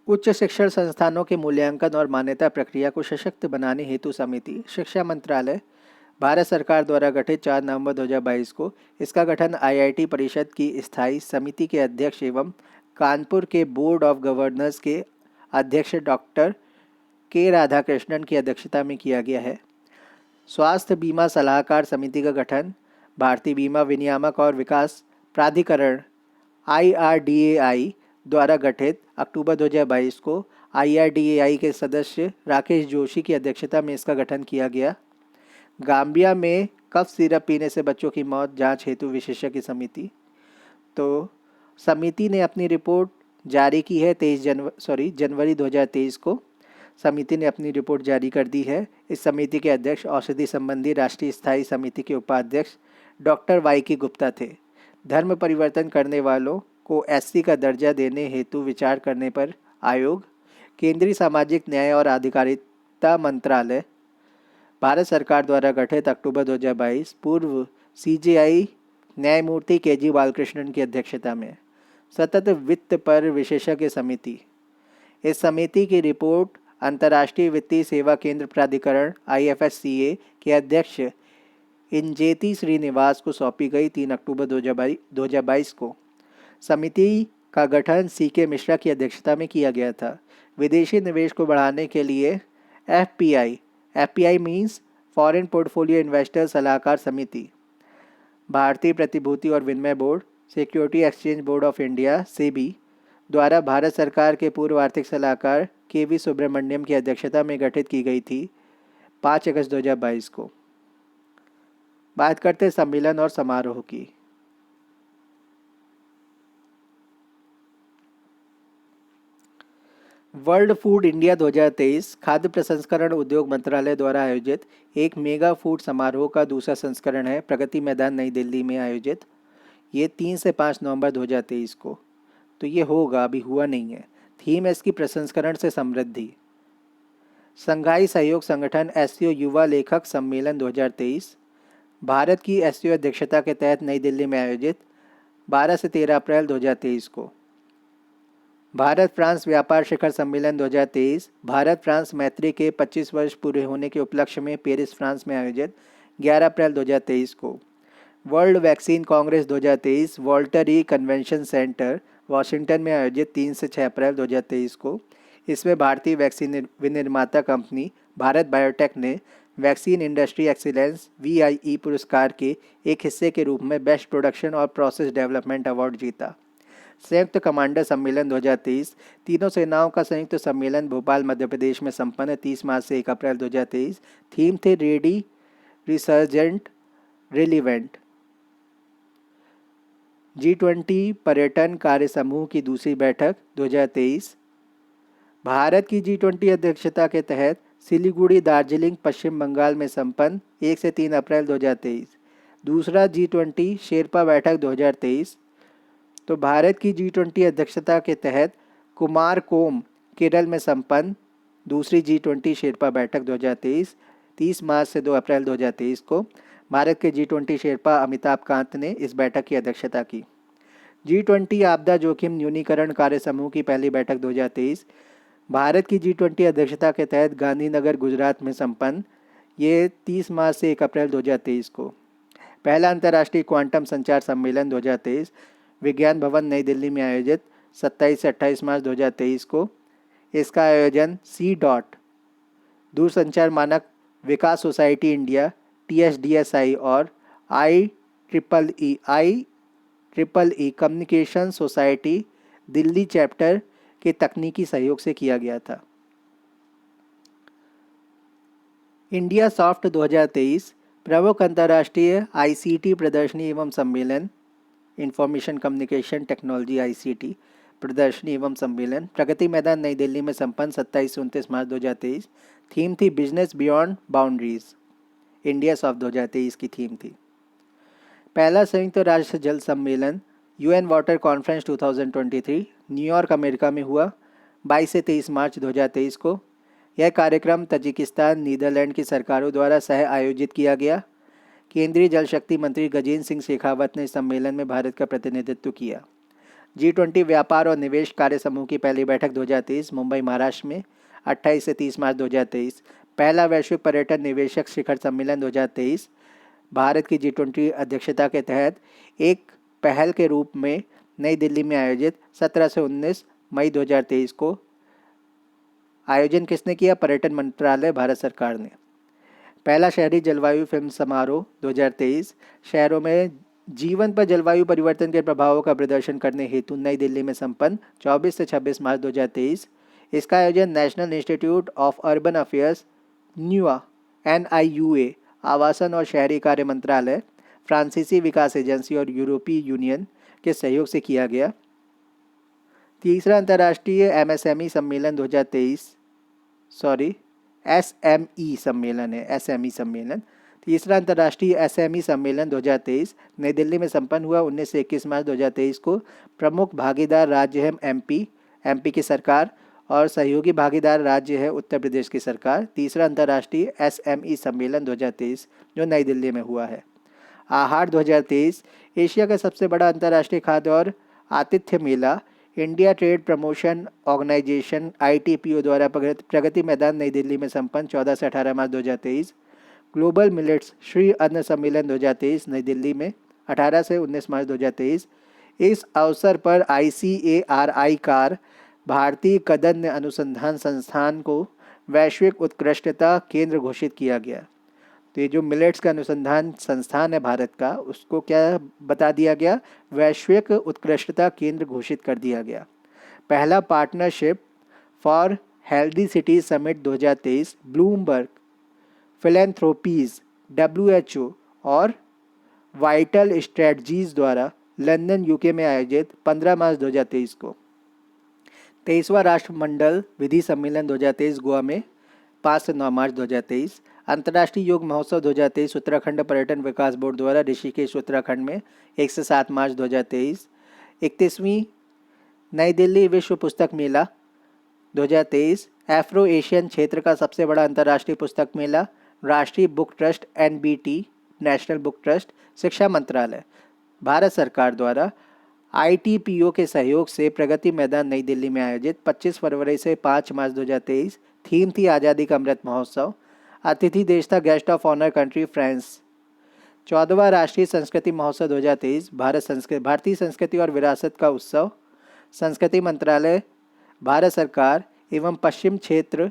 उच्च शिक्षण संस्थानों के मूल्यांकन और मान्यता प्रक्रिया को सशक्त बनाने हेतु समिति। शिक्षा मंत्रालय भारत सरकार द्वारा गठित 4 नवंबर 2022 को। इसका गठन IIT परिषद की स्थायी समिति के अध्यक्ष एवं कानपुर के बोर्ड ऑफ गवर्नर्स के अध्यक्ष डॉक्टर K राधाकृष्णन की अध्यक्षता में किया गया है। स्वास्थ्य बीमा सलाहकार समिति का गठन भारतीय बीमा विनियामक और विकास प्राधिकरण IRDAI द्वारा गठित अक्टूबर 2022 को। IRDAI के सदस्य राकेश जोशी की अध्यक्षता में इसका गठन किया गया। गाम्बिया में कफ सिरप पीने से बच्चों की मौत जांच हेतु विशेषज्ञ समिति। तो समिति ने अपनी रिपोर्ट जारी की है जनवरी 2023 को। समिति ने अपनी रिपोर्ट जारी कर दी है। इस समिति के अध्यक्ष औषधि संबंधी राष्ट्रीय स्थायी समिति के उपाध्यक्ष डॉक्टर YK गुप्ता थे। धर्म परिवर्तन करने वालों को SC का दर्जा देने हेतु विचार करने पर आयोग। केंद्रीय सामाजिक न्याय और आधिकारिता मंत्रालय भारत सरकार द्वारा गठित अक्टूबर 2022 पूर्व CJI न्यायमूर्ति KG बालकृष्णन की अध्यक्षता में। सतत वित्त पर विशेषज्ञ समिति। इस समिति की रिपोर्ट अंतर्राष्ट्रीय वित्तीय सेवा केंद्र प्राधिकरण IFSCA के अध्यक्ष इंजेती श्रीनिवास को सौंपी गई 3 अक्टूबर 2022 को। समिति का गठन CK मिश्रा की अध्यक्षता में किया गया था। विदेशी निवेश को बढ़ाने के लिए FPI means foreign portfolio investor सलाहकार समिति। भारतीय प्रतिभूति और विनिमय board security exchange board of India SEBI द्वारा भारत सरकार के पूर्व आर्थिक सलाहकार KV सुब्रमण्यम की अध्यक्षता में गठित की गई थी 5 अगस्त 2022 को। बात करते सम्मेलन और समारोह की। वर्ल्ड फूड इंडिया 2023 खाद्य प्रसंस्करण उद्योग मंत्रालय द्वारा आयोजित एक मेगा फूड समारोह का दूसरा संस्करण है। प्रगति मैदान नई दिल्ली में आयोजित। ये 3 से 5 नवंबर 2023 को। तो ये होगा, अभी हुआ नहीं है। थीम है इसकी प्रसंस्करण से समृद्धि। संघाई सहयोग संगठन SCO युवा लेखक सम्मेलन 2023 भारत की SCO अध्यक्षता के तहत नई दिल्ली में आयोजित 12 से 13 अप्रैल 2023 को। भारत फ्रांस व्यापार शिखर सम्मेलन 2023 भारत फ्रांस मैत्री के 25 वर्ष पूरे होने के उपलक्ष्य में पेरिस फ्रांस में आयोजित 11 अप्रैल 2023 को। वर्ल्ड वैक्सीन कांग्रेस 2023 वॉल्टर ई कन्वेंशन सेंटर वाशिंगटन में आयोजित 3 से 6 अप्रैल 2023 को। इसमें भारतीय वैक्सीन विनिर्माता कंपनी भारत बायोटेक ने वैक्सीन इंडस्ट्री एक्सीलेंस VIE पुरस्कार के एक हिस्से के रूप में बेस्ट प्रोडक्शन और प्रोसेस डेवलपमेंट अवार्ड जीता। संयुक्त कमांडर सम्मेलन 2023 तीनों सेनाओं का संयुक्त सम्मेलन भोपाल मध्य प्रदेश में संपन्न 30 मार्च से 1 अप्रैल 2023। थीम थे रेडी रिसर्जेंट रिलीवेंट। G20 पर्यटन कार्य समूह की दूसरी बैठक 2023 भारत की G20 अध्यक्षता के तहत सिलीगुड़ी दार्जिलिंग पश्चिम बंगाल में संपन्न 1 से 3 अप्रैल 2023। दूसरा G20 शेरपा बैठक 2023। तो भारत की G20 अध्यक्षता के तहत कुमारकोम केरल में संपन्न दूसरी G20 शेरपा बैठक 2023 30 मार्च से 2 अप्रैल 2023 को भारत के G20 शेरपा अमिताभ कांत ने इस बैठक की अध्यक्षता की। G20 आपदा जोखिम न्यूनीकरण कार्य समूह की पहली बैठक 2023 भारत की G20 अध्यक्षता के तहत गांधीनगर गुजरात में संपन्न। ये 30 मार्च से 1 अप्रैल 2023 को। पहला अंतर्राष्ट्रीय क्वांटम संचार सम्मेलन 2023 विज्ञान भवन नई दिल्ली में आयोजित 27 से 28 मार्च 2023 को। इसका आयोजन सी डॉट दूरसंचार मानक विकास सोसाइटी इंडिया TSDSI और IEEE communication society Delhi chapter के तकनीकी सहयोग से किया गया था। इंडिया सॉफ्ट 2023 प्रमुख अंतर्राष्ट्रीय ICT प्रदर्शनी एवं सम्मेलन इंफॉर्मेशन कम्युनिकेशन टेक्नोलॉजी ICT प्रदर्शनी एवं सम्मेलन प्रगति मैदान नई दिल्ली में संपन्न 27 से 29 मार्च 2023। थीम थी business beyond boundaries. India soft 2023 की थीम थी। पहला संयुक्त राष्ट्र जल सम्मेलन UN water conference 2023 New York America में हुआ 22 से 23 मार्च 2023 को। यह कार्यक्रम तजिकिस्तान नीदरलैंड की सरकारों द्वारा सह आयोजित किया गया। केंद्रीय जल शक्ति मंत्री गजेंद्र सिंह शेखावत ने इस सम्मेलन में भारत का प्रतिनिधित्व किया। G20 व्यापार और निवेश कार्य समूह की पहली बैठक 2023 मुंबई महाराष्ट्र में 28 से 30 मार्च 2023। पहला वैश्विक पर्यटन निवेशक शिखर सम्मेलन 2023 भारत की G20 अध्यक्षता के तहत एक पहल के रूप में नई दिल्ली में आयोजित 17 से 19 मई 2023 को। आयोजन किसने किया? पर्यटन मंत्रालय, भारत सरकार ने। पहला शहरी जलवायु फिल्म समारोह 2023 शहरों में जीवन पर जलवायु परिवर्तन के प्रभावों का प्रदर्शन करने हेतु नई दिल्ली में संपन्न 24 से 26 मार्च 2023। इसका आयोजन national institute of urban affairs NIUA आवासन और शहरी कार्य मंत्रालय, फ्रांसीसी विकास एजेंसी और यूरोपीय यूनियन के सहयोग से किया गया। तीसरा अंतर्राष्ट्रीय SME सम्मेलन 2023 SME सम्मेलन है, SME सम्मेलन। तीसरा अंतर्राष्ट्रीय SME सम्मेलन 2023 नई दिल्ली में संपन्न हुआ 19 से 21 मार्च 2023 को। प्रमुख भागीदार राज्य है MP की सरकार और सहयोगी भागीदार राज्य है उत्तर प्रदेश की सरकार। तीसरा अंतर्राष्ट्रीय SME सम्मेलन 2023 जो नई दिल्ली में हुआ है। आहार 2023 एशिया का सबसे बड़ा अंतर्राष्ट्रीय खाद्य और आतिथ्य मेला India trade promotion organisation ITPO द्वारा प्रगति मैदान नई दिल्ली में संपन्न 14 से 18 मार्च 2023। ग्लोबल मिलेट्स श्री अन्न सम्मेलन 2023 नई दिल्ली में 18 से 19 मार्च 2023। इस अवसर पर ICARI कार भारतीय कदन्न अनुसंधान संस्थान को वैश्विक उत्कृष्टता केंद्र घोषित किया गया। तो ये जो मिलेट्स का अनुसंधान संस्थान है भारत का, उसको क्या बता दिया गया? वैश्विक उत्कृष्टता केंद्र घोषित कर दिया गया। पहला partnership for healthy cities summit 2023 Bloomberg philanthropies WHO और वाइटल स्ट्रेटजीज द्वारा लंदन UK में आयोजित 15 मार्च 2023 को। 23वां राष्ट्रमंडल विधि सम्मेलन 2023 गोवा में 5 से 9 मार्च 2023। अंतर्राष्ट्रीय योग महोत्सव 2023 उत्तराखंड पर्यटन विकास बोर्ड द्वारा ऋषिकेश उत्तराखंड में 1 से 7 मार्च 2023। 31वीं नई दिल्ली विश्व पुस्तक मेला 2023 एफ्रो एशियन क्षेत्र का सबसे बड़ा अंतर्राष्ट्रीय पुस्तक मेला। राष्ट्रीय book trust NBT national book trust, शिक्षा मंत्रालय, भारत सरकार द्वारा ITPO के सहयोग से प्रगति मैदान नई दिल्ली में आयोजित 25 फरवरी से 5 मार्च 2023। थीम थी आज़ादी का अमृत महोत्सव। अतिथि देश था guest of honour country France. 14वां राष्ट्रीय संस्कृति महोत्सव 2023 भारतीय संस्कृति और विरासत का उत्सव। संस्कृति मंत्रालय, भारत सरकार एवं पश्चिम क्षेत्र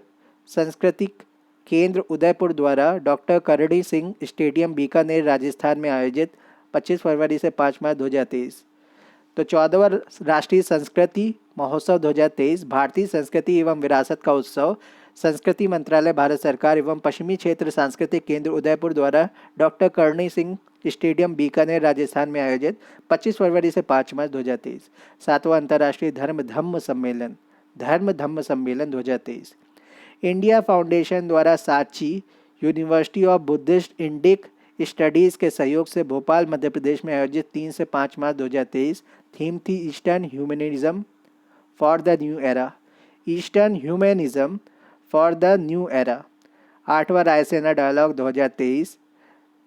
सांस्कृतिक केंद्र उदयपुर द्वारा डॉक्टर करणी सिंह स्टेडियम बीकानेर राजस्थान में आयोजित 25 फरवरी से 5 मार्च 2023। तो 14वां राष्ट्रीय संस्कृति महोत्सव 2023 भारतीय संस्कृति एवं विरासत का उत्सव। संस्कृति मंत्रालय, भारत सरकार एवं पश्चिमी क्षेत्र सांस्कृतिक केंद्र उदयपुर द्वारा डॉक्टर करणी सिंह स्टेडियम बीकानेर राजस्थान में आयोजित 25 फरवरी से 5 मार्च 2023। 7वां अंतर्राष्ट्रीय धर्म धम्म सम्मेलन 2023 इंडिया फाउंडेशन द्वारा Sanchi university of Buddhist Indic studies के सहयोग से भोपाल मध्य प्रदेश में आयोजित 3 से 5 मार्च 2023। थीम थी eastern humanism for the new era. Eastern humanism for the new era. 8वां रायसीना डायलॉग 2023।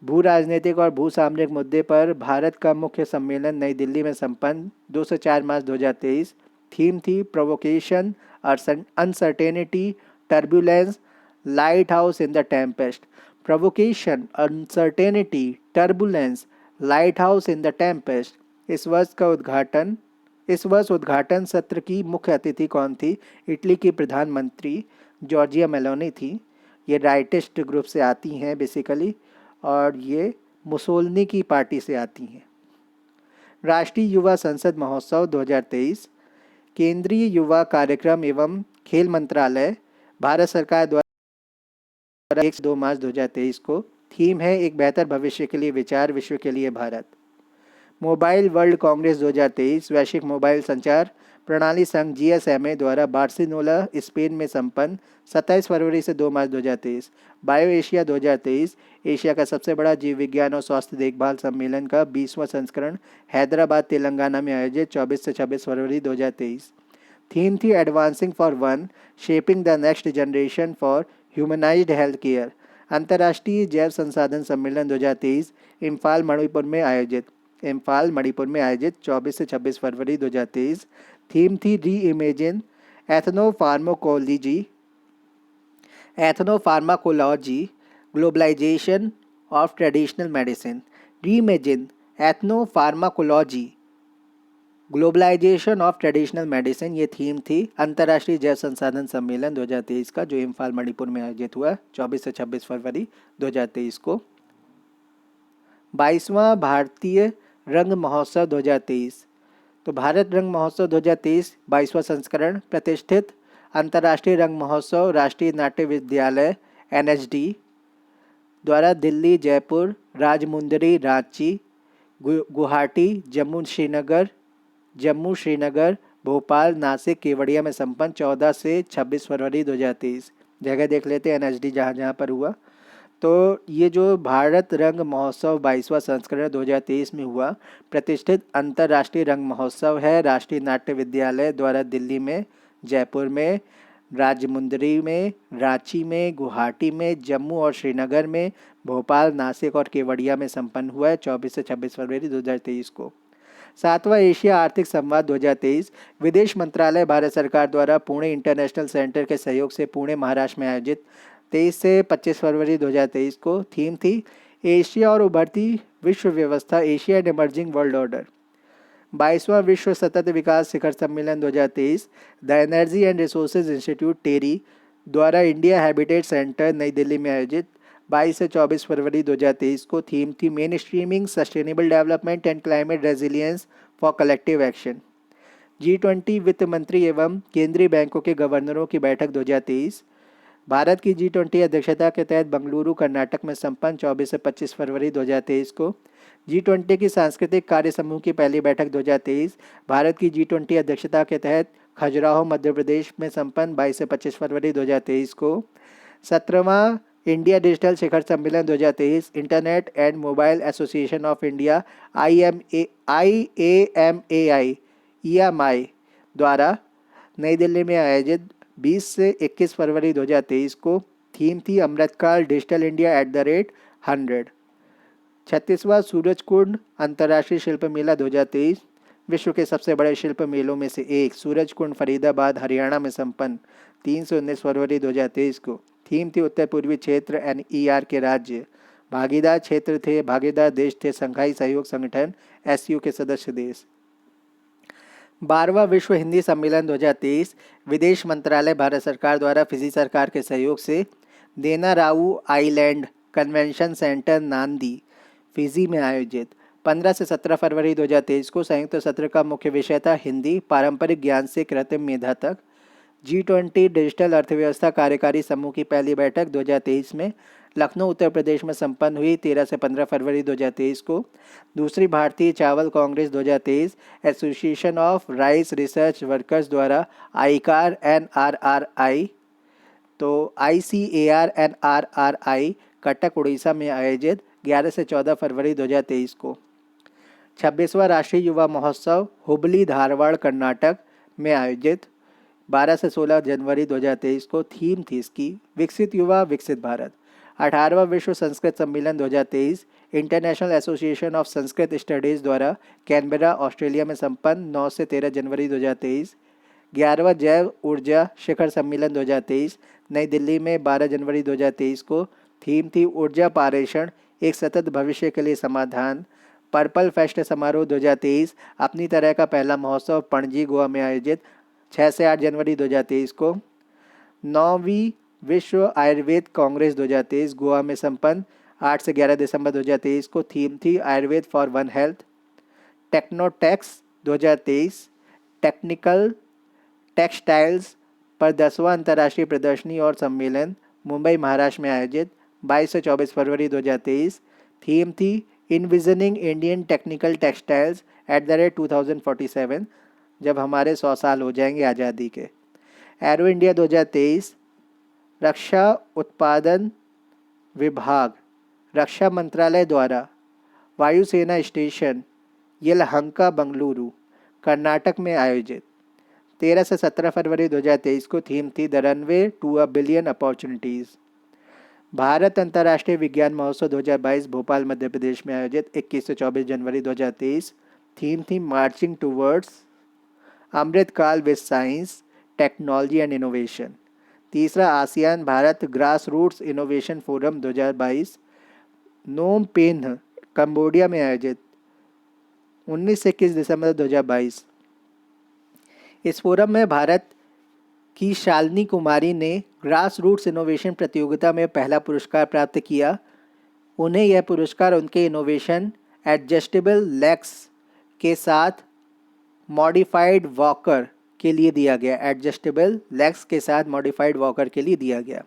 भू राजनीतिक और भू सामरिक मुद्दे पर भारत का मुख्य सम्मेलन नई दिल्ली में संपन्न 2 से 4 मार्च 2023। थीम थी provocation, uncertainty, turbulence, light house in the Tempest. Provocation, uncertainty, turbulence, light house in the Tempest. इस वर्ष उद्घाटन सत्र की मुख्य अतिथि कौन थी? इटली की प्रधानमंत्री जॉर्जिया मेलोनी थी। ये राइटिस्ट ग्रुप से आती हैं बेसिकली, और ये मुसोलिनी की पार्टी से आती हैं। राष्ट्रीय युवा संसद महोत्सव 2023। केंद्रीय युवा कार्यक्रम एवं खेल मंत्रालय, भारत सरकार द्वारा 1 से 2 मार्च 2023 को। थीम है एक बेहतर भविष्य के लिए विचार, विश्व के लिए भारत। Mobile world Congress 2023। वैश्विक मोबाइल संचार प्रणाली संघ GSMA द्वारा बार्सिलोना स्पेन में संपन्न 27 फरवरी से 2 मार्च 2023। Bio Asia 2023। एशिया का सबसे बड़ा जीव विज्ञान और स्वास्थ्य देखभाल सम्मेलन का 20वां संस्करण हैदराबाद तेलंगाना में आयोजित 24 से 26 फरवरी 2023। थीम थी advancing for one, shaping the next generation for humanised health care. अंतर्राष्ट्रीय जैव संसाधन सम्मेलन 2023 इम्फाल मणिपुर में आयोजित 24 से 26 फरवरी 2023। थीम थी reimagine ethnopharmacology, globalisation of traditional medicine. Reimagine ethnopharmacology, globalisation of traditional medicine, ये थीम थी अंतर्राष्ट्रीय जैव संसाधन सम्मेलन 2023 का, जो इम्फाल मणिपुर में आयोजित हुआ 24 से 26 फरवरी 2023 को। 22वां भारतीय रंग महोत्सव 2023। तो भारत रंग महोत्सव 2023 22वां संस्करण प्रतिष्ठित अंतर्राष्ट्रीय रंग महोत्सव राष्ट्रीय नाट्य विद्यालय NHD द्वारा दिल्ली, जयपुर, राजमुंदरी, रांची, गुवाहाटी, जम्मू श्रीनगर, भोपाल, नासिक, केवड़िया में संपन्न 14 से 26 फरवरी 2023। जगह देख लेते हैं NHD जहाँ पर हुआ। तो ये जो भारत रंग महोत्सव 22वां संस्करण 2023 में हुआ, प्रतिष्ठित अंतर्राष्ट्रीय रंग महोत्सव है राष्ट्रीय नाट्य विद्यालय द्वारा दिल्ली में, जयपुर में, राजमुंदरी में, रांची में, गुवाहाटी में, जम्मू और श्रीनगर में, भोपाल, नासिक और केवड़िया में संपन्न हुआ है 24 से 26 फरवरी 2023 को। 7वां एशिया आर्थिक संवाद 2023 विदेश मंत्रालय भारत सरकार द्वारा पुणे इंटरनेशनल सेंटर के सहयोग से पुणे महाराष्ट्र में आयोजित 23 से 25 फरवरी 2023 को। थीम थी एशिया और उभरती विश्व व्यवस्था, Asia and emerging world order. 22वां विश्व सतत विकास शिखर सम्मेलन 2023 the energy and resources institute TERI द्वारा इंडिया हैबिटेट सेंटर नई दिल्ली में आयोजित 22 से 24 फरवरी 2023 को। थीम थी main streaming sustainable development and climate resilience for collective action. G20 वित्त मंत्री एवं केंद्रीय बैंकों के गवर्नरों की बैठक 2023 भारत की G20 अध्यक्षता के तहत बंगलुरु, कर्नाटक में संपन्न 24 से 25 फरवरी 2023 को। G20 की सांस्कृतिक कार्य समूह की पहली बैठक 2023 भारत की G20 अध्यक्षता के तहत खजुराहो, मध्य प्रदेश में संपन्न 22 से 25 फरवरी 2023 को। 17वां इंडिया डिजिटल शिखर सम्मेलन 2023 internet and mobile association of India IAMAI EMI द्वारा नई दिल्ली में आयोजित 20 से 21 फरवरी 2023 को। थीम थी अमृतकाल डिजिटल इंडिया @100। 36वां सूरजकुंड अंतर्राष्ट्रीय शिल्प मेला 2023 विश्व के सबसे बड़े शिल्प मेलों में से एक सूरजकुंड फरीदाबाद, हरियाणा में संपन्न 3 से 19 फरवरी 2023 को। थीम थी उत्तर पूर्वी क्षेत्र NER के राज्य। भागीदार देश थे संघाई सहयोग संगठन SU के सदस्य देश। 12वां विश्व हिंदी सम्मेलन 2023 विदेश मंत्रालय भारत सरकार द्वारा फिजी सरकार के सहयोग से देनाराऊ आइलैंड कन्वेंशन सेंटर नांदी, फिजी में आयोजित 15 से 17 फरवरी 2023 को। संयुक्त सत्र का मुख्य विषय था हिंदी, पारंपरिक ज्ञान से कृत्रिम मेधा तक। G20 डिजिटल अर्थव्यवस्था कार्यकारी समूह की पहली बैठक 2023 में लखनऊ, उत्तर प्रदेश में संपन्न हुई 13 से 15 फरवरी 2023 को। दूसरी भारतीय चावल Congress 2023 association of rice research workers द्वारा आईकार NRRI तो ICAR NRRI कटक, उड़ीसा में आयोजित 11 से 14 फरवरी 2023 को। 26वां राष्ट्रीय युवा महोत्सव हुबली, धारवाड़, कर्नाटक में आयोजित 12 से 16 जनवरी 2023 को। थीम थी इसकी विकसित युवा विकसित भारत। 18वां विश्व संस्कृत सम्मेलन 2023 international association of Sanskrit studies द्वारा कैनबरा ऑस्ट्रेलिया में संपन्न 9 से 13 जनवरी 2023। 11वां जैव ऊर्जा शिखर सम्मेलन 2023 नई दिल्ली में 12 जनवरी 2023 को। थीम थी ऊर्जा पारेषण एक सतत भविष्य के लिए समाधान। पर्पल फेस्ट समारोह 2023 अपनी तरह का पहला महोत्सव पणजी गोवा में आयोजित 6 से 8 जनवरी 2023 को। 9वीं विश्व आयुर्वेद कांग्रेस 2023 गोवा में संपन्न 8 से 11 दिसंबर 2023 को। थीम थी Ayurveda for one health. Technotex 2023 technical textiles पर 10वां अंतर्राष्ट्रीय प्रदर्शनी और सम्मेलन मुंबई महाराष्ट्र में आयोजित 22 से 24 फरवरी 2023। थीम थी envisioning Indian technical textiles at the rate 2047, जब हमारे 100 साल हो जाएंगे आज़ादी के। एरो इंडिया 2023 रक्षा उत्पादन विभाग रक्षा मंत्रालय द्वारा वायुसेना स्टेशन येलहंका बंगलुरु कर्नाटक में आयोजित 13 से 17 फरवरी 2023 को। थीम थी the runway to a billion opportunities. Bharat अंतर्राष्ट्रीय विज्ञान महोत्सव 2022 भोपाल मध्य प्रदेश में आयोजित 21 से 24 जनवरी 2023। थीम थी marching towards Amritkaal with science technology and innovation. तीसरा ASEAN Bharat grass roots innovation forum 2022 Phnom Penh Cambodia में आयोजित 19 से 21 दिसंबर 2022। इस फोरम में भारत की शालिनी कुमारी ने ग्रास रूट्स इनोवेशन प्रतियोगिता में पहला पुरस्कार प्राप्त किया। उन्हें यह पुरस्कार उनके इनोवेशन एडजस्टेबल लेग्स के साथ मॉडिफाइड वॉकर के लिए दिया गया। एडजस्टेबल लेग्स के साथ मॉडिफाइड वॉकर के लिए दिया गया।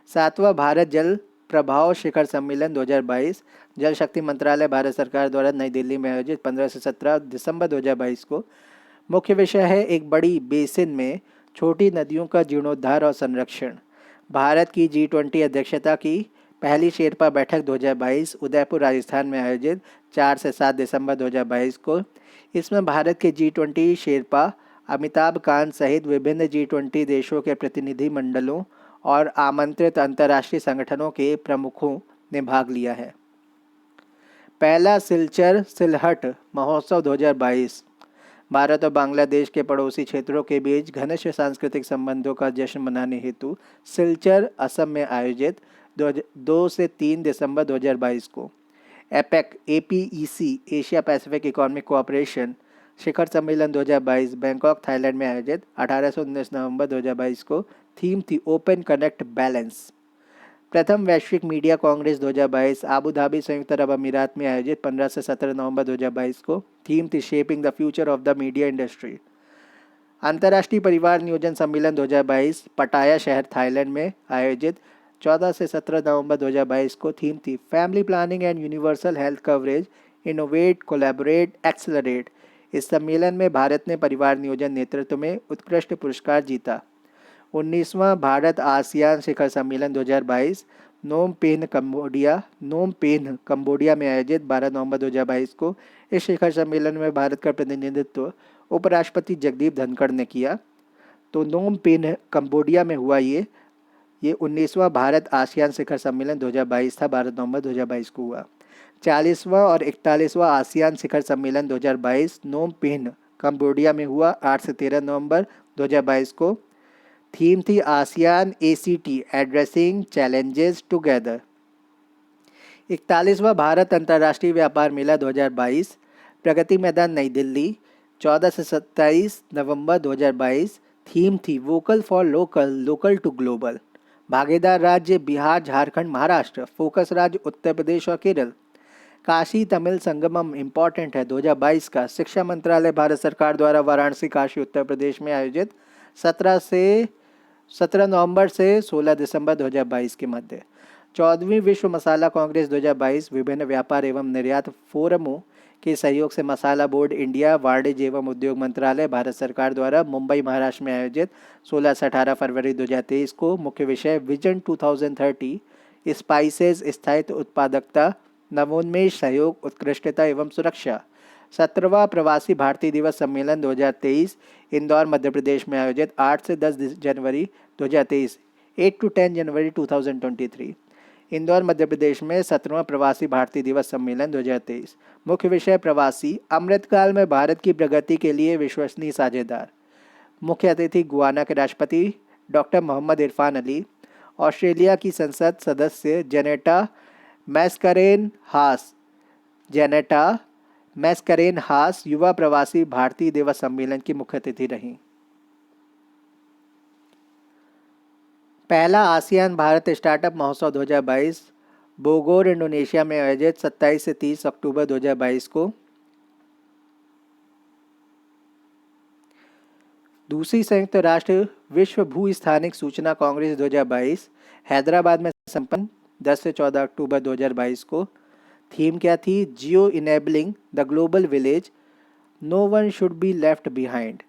7वां भारत जल प्रभाव शिखर सम्मेलन 2022 जल शक्ति मंत्रालय भारत सरकार द्वारा नई दिल्ली में आयोजित 15 से 17 दिसंबर 2022 को। मुख्य विषय है एक बड़ी बेसिन में छोटी नदियों का जीर्णोद्धार और संरक्षण। भारत की G20 अध्यक्षता की पहली शेरपा बैठक 2022 उदयपुर राजस्थान में आयोजित 4 से 7 दिसंबर 2022 को। इसमें भारत के G20 शेरपा अमिताभ कांत सहित विभिन्न G20 देशों के प्रतिनिधि मंडलों और आमंत्रित अंतर्राष्ट्रीय संगठनों के प्रमुखों ने भाग लिया है। पहला सिलचर सिलहट महोत्सव 2022 भारत और बांग्लादेश के पड़ोसी क्षेत्रों के बीच घनिष्ठ सांस्कृतिक संबंधों का जश्न मनाने हेतु सिलचर असम में आयोजित 2 से 3 दिसंबर 2022 को। APEC APEC Asia Pacific economic cooperation शिखर सम्मेलन 2022 बैंकॉक थाईलैंड में आयोजित 18 से 19 नवंबर 2022 को। थीम थी ओपन कनेक्ट बैलेंस। प्रथम वैश्विक मीडिया कांग्रेस 2022 आबू धाबी संयुक्त अरब अमीरात में आयोजित 15 से 17 नवंबर 2022 को। थीम थी shaping the future of the media industry. अंतर्राष्ट्रीय परिवार नियोजन सम्मेलन 2022 पटाया शहर थाईलैंड में आयोजित 14 से 17 नवंबर 2022 को। थीम थी family planning and universal health coverage innovate collaborate accelerate. इस सम्मेलन में भारत ने परिवार नियोजन नेतृत्व में उत्कृष्ट पुरस्कार जीता। 19वां भारत आसियान शिखर सम्मेलन 2022 नोम पेन्ह कंबोडिया में आयोजित 12 नवंबर 2022 को। इस शिखर सम्मेलन में भारत का प्रतिनिधित्व उपराष्ट्रपति जगदीप धनखड़ ने किया। तो नोम पेन्ह कंबोडिया में हुआ ये 19वां भारत आसियान शिखर सम्मेलन 2022 था, 12 नवंबर 2022 को हुआ। 40वां और 41वां आसियान शिखर सम्मेलन 2022 नोम पेन्ह कंबोडिया में हुआ 8 से 13 नवंबर 2022 को। थीम थी ASEAN ACT addressing challenges together. 41वां भारत अंतर्राष्ट्रीय व्यापार मेला 2022 प्रगति मैदान नई दिल्ली 14 से 27 नवंबर 2022। थीम थी vocal for local local to global. भागीदार राज्य बिहार झारखंड महाराष्ट्र। फोकस राज्य उत्तर प्रदेश और केरल। काशी तमिल संगमम इम्पॉर्टेंट है 2022 का शिक्षा मंत्रालय भारत सरकार द्वारा वाराणसी काशी उत्तर प्रदेश में आयोजित 17 नवंबर से 16 दिसंबर 2022 के मध्य। 14वीं विश्व मसाला कांग्रेस 2022 विभिन्न व्यापार एवं निर्यात फोरमों के सहयोग से मसाला बोर्ड इंडिया वाणिज्य एवं उद्योग मंत्रालय भारत सरकार द्वारा मुंबई महाराष्ट्र में आयोजित 16 से 18 फरवरी 2023 को। मुख्य विषय विजन 2030 स्पाइसेस स्थायित्व उत्पादकता नवोन्मेष सहयोग उत्कृष्टता एवं सुरक्षा। 17वां प्रवासी भारतीय दिवस सम्मेलन 2023 इंदौर मध्य प्रदेश में आयोजित 8 से 10 जनवरी 2023, 8 to 10 जनवरी 2023। इंदौर मध्य प्रदेश में 17वां प्रवासी भारतीय दिवस सम्मेलन 2023। मुख्य विषय प्रवासी अमृतकाल में भारत की प्रगति के लिए विश्वसनीय साझेदार। मुख्य अतिथि गुयाना के राष्ट्रपति डॉक्टर मोहम्मद इरफान अली, ऑस्ट्रेलिया की संसद सदस्य जेनेटा मैस्करेन हास युवा प्रवासी भारतीय दिवस सम्मेलन की मुख्य अतिथि रहीं। पहला आसियान भारत स्टार्टअप महोत्सव 2022 बोगोर इंडोनेशिया में आयोजित 27 से 30 अक्टूबर 2022 को। दूसरी संयुक्त राष्ट्र विश्व भू स्थानिक सूचना कांग्रेस 2022 हैदराबाद में संपन्न 10 से 14 अक्टूबर 2022 को। थीम क्या थी? Geo enabling the global village, no one should be left behind.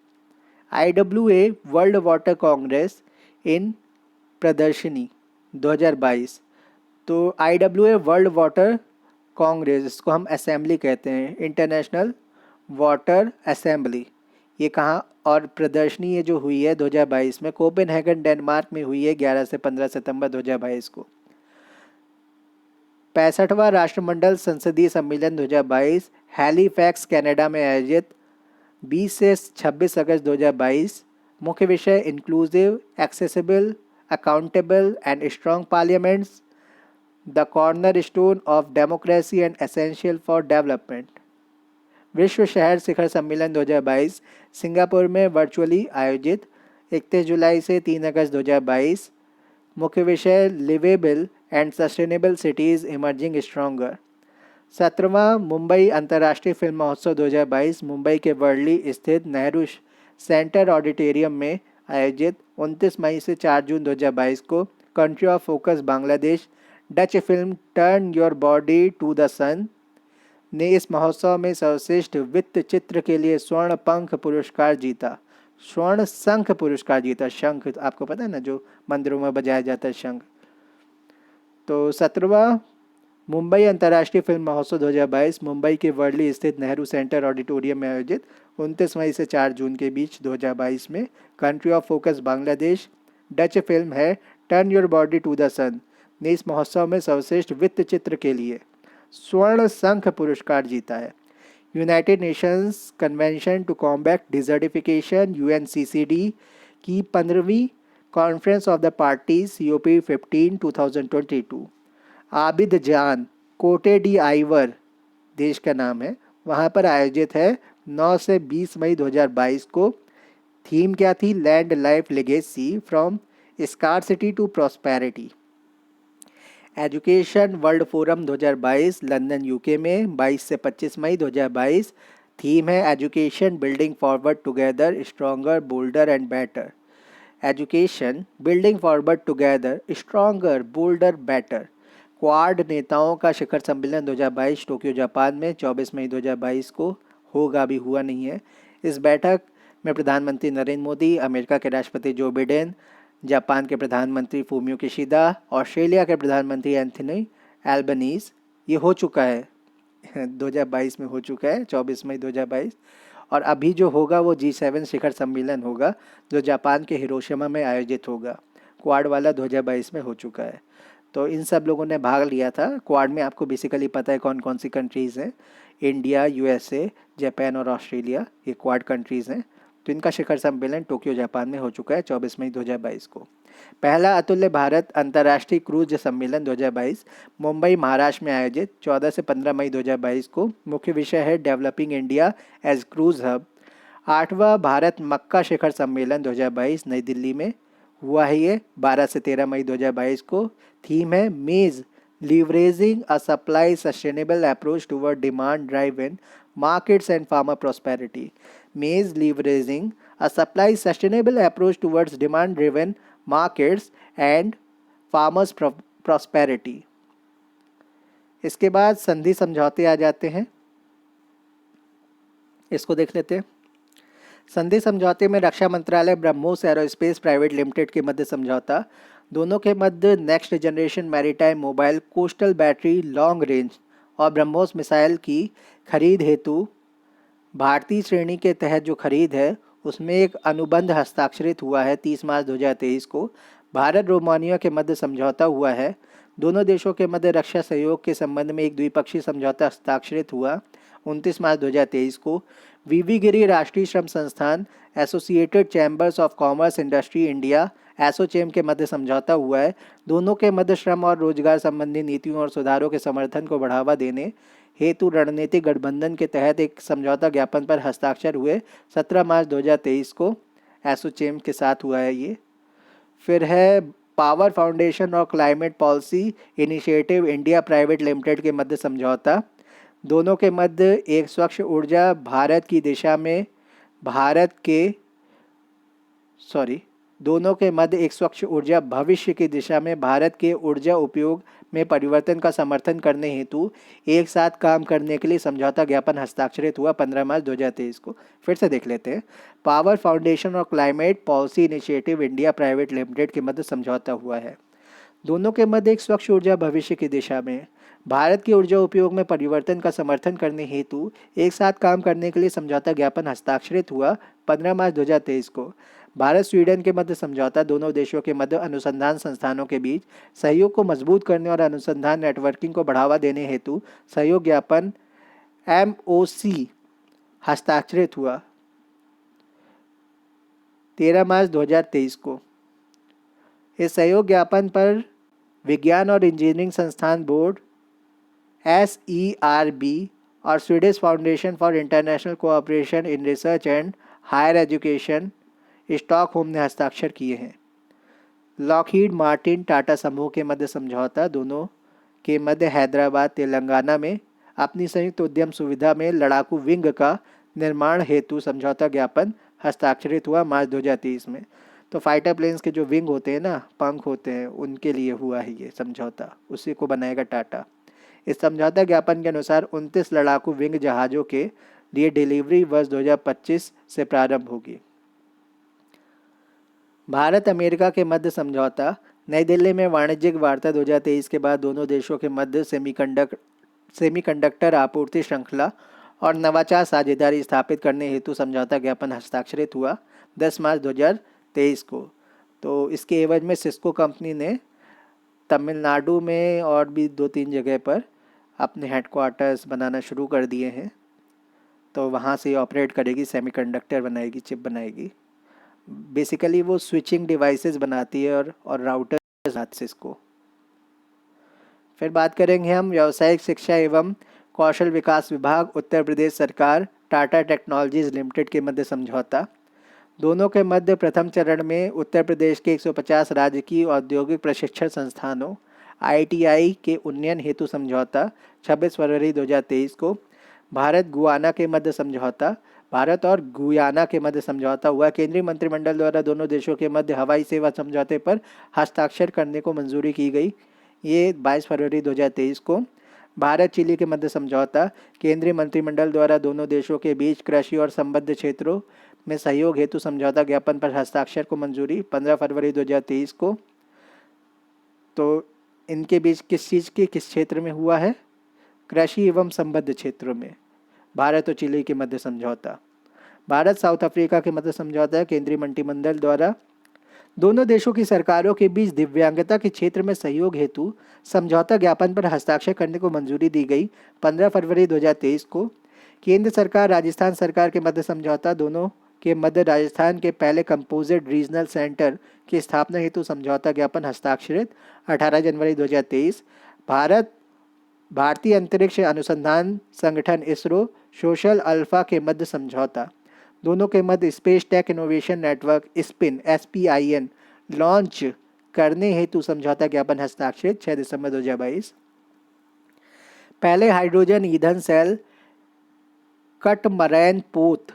IWA world water congress इन प्रदर्शनी 2022। तो IWA वर्ल्ड वाटर कांग्रेस, इसको हम असेंबली कहते हैं, इंटरनेशनल वाटर असेंबली, ये कहाँ और प्रदर्शनी ये जो हुई है 2022 में कोपेनहेगन डेनमार्क में हुई है 11 से 15 सितंबर 2022 को। 65वां राष्ट्रमंडल संसदीय सम्मेलन 2022 हैलीफैक्स कनाडा में आयोजित 20 से 26 अगस्त 2022। मुख्य विषय inclusive, accessible, accountable and strong parliaments, the corner stone of democracy and essential for development. विश्व शहर शिखर सम्मेलन 2022 सिंगापुर में वर्चुअली आयोजित 31 जुलाई से 3 अगस्त 2022। मुख्य विषय liveable and sustainable cities emerging stronger. 17वां मुंबई अंतर्राष्ट्रीय फिल्म महोत्सव 2022 मुंबई के वर्ली स्थित नेहरू सेंटर ऑडिटोरियम में आयोजित 29 मई से 4 जून 2022 को। Country of focus Bangladesh Dutch film turn your body to the sun ने इस महोत्सव में सर्वश्रेष्ठ वित्त चित्र के लिए स्वर्ण पंख पुरस्कार जीता। स्वर्ण शंख पुरस्कार जीता। शंख आपको पता है ना, जो मंदिरों में बजाया जाता है शंख। तो 17वां मुंबई अंतर्राष्ट्रीय फिल्म महोत्सव 2022 मुंबई के वर्ली स्थित नेहरू सेंटर ऑडिटोरियम में आयोजित 29 मई से 4 जून के बीच 2022 में country of focus Bangladesh Dutch film है turn your body to the sun ने इस महोत्सव में सर्वश्रेष्ठ वित्त चित्र के लिए स्वर्ण शंख पुरस्कार जीता है। United Nations convention to combat desertification UNCCD की 15वीं conference of the parties COP15 2022 Abidjan Cote D Ivoire देश का नाम है, वहाँ पर आयोजित है 9 से 20 मई 2022 को। थीम क्या थी? Land life legacy from scarcity to prosperity. Education world forum 2022 London UK में 22 से 25 मई 2022। थीम है education building forward together stronger bolder and better. Education building forward together stronger bolder better. Quad नेताओं का शिखर सम्मेलन 2022 टोक्यो जापान में 24 मई 2022 को होगा, अभी हुआ नहीं है। इस बैठक में प्रधानमंत्री नरेंद्र मोदी, अमेरिका के राष्ट्रपति जो बाइडेन, जापान के प्रधानमंत्री फूमियो किशिदा, ऑस्ट्रेलिया के प्रधानमंत्री एंथनी एल्बनीज, ये हो चुका है 2022 में हो चुका है 24 मई 2022। और अभी जो होगा वो G7 शिखर सम्मेलन होगा जो जापान के हिरोशिमा में आयोजित होगा। क्वाड वाला 2022 में हो चुका है। तो इन सब लोगों ने भाग लिया था। क्वाड में आपको बेसिकली पता है कौन कौन सी कंट्रीज़ हैं, इंडिया, USA, जापान और ऑस्ट्रेलिया, ये क्वाड कंट्रीज़ हैं। तो इनका शिखर सम्मेलन टोक्यो जापान में हो चुका है 24 मई 2022 को। पहला अतुल्य भारत अंतर्राष्ट्रीय क्रूज सम्मेलन 2022 मुंबई महाराष्ट्र में आयोजित 14 से 15 मई 2022 को। मुख्य विषय है developing India as cruise hub. 8वां भारत मक्का शिखर सम्मेलन 2022 नई दिल्ली में हुआ है, ये 12 से 13 मई 2022 को। थीम है मेज leveraging a supply sustainable approach toward demand driven markets and farmer prosperity. Maize leveraging a supply sustainable approach towards demand driven markets and farmers prosperity. इसके बाद संधि समझौते आ जाते हैं, इसको देख लेते हैं। संधि समझौते में रक्षा मंत्रालय ब्रह्मोस एरोस्पेस प्राइवेट लिमिटेड के मध्य समझौता, दोनों के मध्य next generation maritime mobile coastal battery long range और ब्रह्मोस मिसाइल की खरीद हेतु भारतीय श्रेणी के तहत जो खरीद है उसमें एक अनुबंध हस्ताक्षरित हुआ है 30 मार्च 2023 को। भारत रोमानिया के मध्य समझौता हुआ है। दोनों देशों के मध्य रक्षा सहयोग के संबंध में एक द्विपक्षीय समझौता हस्ताक्षरित हुआ 29 मार्च 2023 को। वीवी गिरी राष्ट्रीय श्रम संस्थान, associated chambers of commerce industry India ASSOCHAM के मध्य समझौता हुआ है। दोनों के मध्य श्रम और रोजगार संबंधी नीतियों और सुधारों के समर्थन को बढ़ावा देने हेतु रणनीतिक गठबंधन के तहत एक समझौता ज्ञापन पर हस्ताक्षर हुए 17 मार्च 2023 को। एसोचैम के साथ हुआ है ये। फिर है पावर फाउंडेशन और climate policy initiative India private limited के मध्य समझौता। दोनों के मध्य एक स्वच्छ ऊर्जा भारत की दिशा में भारत के दोनों के मध्य एक स्वच्छ ऊर्जा भविष्य की दिशा में भारत के ऊर्जा उपयोग में परिवर्तन का समर्थन करने हेतु एक साथ काम करने के लिए समझौता ज्ञापन हस्ताक्षरित हुआ 15 मार्च 2023 को। फिर से देख लेते हैं। पावर फाउंडेशन और climate policy initiative India private limited के मध्य समझौता हुआ है। दोनों के मध्य एक स्वच्छ ऊर्जा भविष्य की दिशा में भारत के ऊर्जा उपयोग में परिवर्तन का समर्थन करने हेतु एक साथ काम करने के लिए समझौता ज्ञापन हस्ताक्षरित हुआ 15 मार्च 2023 को। भारत स्वीडन के मध्य समझौता दोनों देशों के मध्य अनुसंधान संस्थानों के बीच सहयोग को मजबूत करने और अनुसंधान नेटवर्किंग को बढ़ावा देने हेतु सहयोग ज्ञापन MOC हस्ताक्षरित हुआ 13 मार्च 2023 को। इस सहयोग ज्ञापन पर विज्ञान और इंजीनियरिंग संस्थान बोर्ड SERB और Swedish foundation for international cooperation in research and higher education Stockholm ने हस्ताक्षर किए हैं। लॉकहीड मार्टिन टाटा समूह के मध्य समझौता दोनों के मध्य हैदराबाद तेलंगाना में अपनी संयुक्त उद्यम सुविधा में लड़ाकू विंग का निर्माण हेतु समझौता ज्ञापन हस्ताक्षरित हुआ मार्च 2023 में। तो फाइटर प्लेन्स के जो विंग होते हैं ना, पंख होते हैं, उनके लिए हुआ है ये समझौता, उसी को बनाएगा टाटा। इस समझौता ज्ञापन के अनुसार 29 लड़ाकू विंग जहाज़ों के लिए डिलीवरी वर्ष 2025 से प्रारंभ होगी। भारत अमेरिका के मध्य समझौता। नई दिल्ली में वाणिज्यिक वार्ता 2023 के बाद दोनों देशों के मध्य सेमीकंडक्टर आपूर्ति श्रृंखला और नवाचार साझेदारी स्थापित करने हेतु समझौता ज्ञापन हस्ताक्षरित हुआ 10 मार्च 2023 को। तो इसके एवज में सिस्को कंपनी ने तमिलनाडु में और भी 2-3 जगह पर अपने हेडक्वार्टर्स बनाना शुरू कर दिए हैं। तो वहाँ से ऑपरेट करेगी, सेमीकंडक्टर बनाएगी, चिप बनाएगी। बेसिकली वो स्विचिंग डिवाइसेस बनाती है और राउटर्स बनाती है इसको। फिर बात करेंगे हम व्यावसायिक शिक्षा एवं कौशल विकास विभाग उत्तर प्रदेश सरकार टाटा टेक्नोलॉजीज लिमिटेड के मध्य समझौता। दोनों के मध्य प्रथम चरण में उत्तर प्रदेश के 150 राजकीय औद्योगिक प्रशिक्षण संस्थानों ITI के उन्नयन हेतु समझौता 26 फरवरी 2023 को। भारत और गुयाना के मध्य समझौता हुआ। केंद्रीय मंत्रिमंडल द्वारा दोनों देशों के मध्य हवाई सेवा समझौते पर हस्ताक्षर करने को मंजूरी की गई, ये 22 फरवरी 2023 को। भारत चिली के मध्य समझौता। केंद्रीय मंत्रिमंडल द्वारा दोनों देशों के बीच कृषि और संबद्ध क्षेत्रों में सहयोग हेतु समझौता ज्ञापन पर हस्ताक्षर को मंजूरी 15 फरवरी 2023 को। तो इनके बीच किस क्षेत्र में हुआ है? कृषि एवं संबद्ध क्षेत्रों में भारत और चिली के मध्य समझौता। भारत साउथ अफ्रीका के मध्य समझौता। केंद्रीय मंत्रिमंडल द्वारा दोनों देशों की सरकारों के बीच दिव्यांगता के क्षेत्र में सहयोग हेतु समझौता ज्ञापन पर हस्ताक्षर करने को मंजूरी दी गई 15 फरवरी 2023 को। केंद्र सरकार राजस्थान सरकार के मध्य समझौता। दोनों के मध्य राजस्थान के पहले कंपोजिट रीजनल सेंटर की स्थापना हेतु समझौता ज्ञापन हस्ताक्षरित 18 जनवरी 2023। भारतीय अंतरिक्ष अनुसंधान संगठन इसरो सोशल अल्फा के मध्य समझौता। दोनों के मध्य space tech innovation network SPIN launch करने हेतु समझौता ज्ञापन हस्ताक्षरित 6 दिसंबर 2022। पहले हाइड्रोजन ईंधन सेल कटमरैन पोत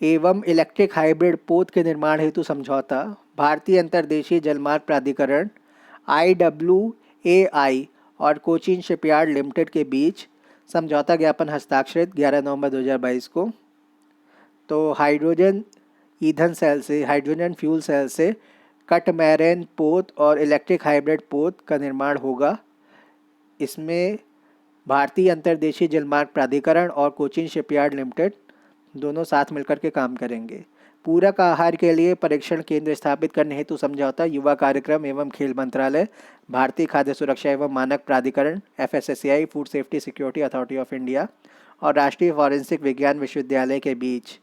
एवं इलेक्ट्रिक हाइब्रिड पोत के निर्माण हेतु समझौता। भारतीय अंतर्देशीय जलमार्ग प्राधिकरण IWAI और कोचीन शिपयार्ड लिमिटेड के बीच समझौता ज्ञापन हस्ताक्षरित 11 नवंबर 2022 को। तो हाइड्रोजन फ्यूल सेल से कटमैरन पोत और इलेक्ट्रिक हाइब्रिड पोत का निर्माण होगा। इसमें भारतीय अंतर्देशीय जलमार्ग प्राधिकरण और कोचीन शिपयार्ड लिमिटेड दोनों साथ मिलकर के काम करेंगे। पूरक आहार के लिए परीक्षण केंद्र स्थापित करने हेतु समझौता युवा कार्यक्रम एवं खेल मंत्रालय, भारतीय खाद्य सुरक्षा एवं मानक प्राधिकरण FSSAI, food safety security authority of India और राष्ट्रीय फॉरेंसिक विज्ञान विश्वविद्यालय के बीच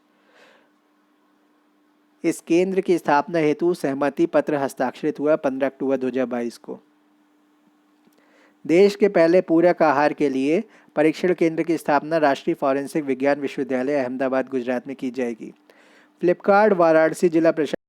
इस केंद्र की स्थापना हेतु सहमति पत्र हस्ताक्षरित हुआ 15 अक्टूबर 2022 को। देश के पहले पूरक आहार के लिए परीक्षण केंद्र की स्थापना राष्ट्रीय फॉरेंसिक विज्ञान विश्वविद्यालय अहमदाबाद गुजरात में की जाएगी। फ्लिपकार्ट वाराणसी जिला प्रशासन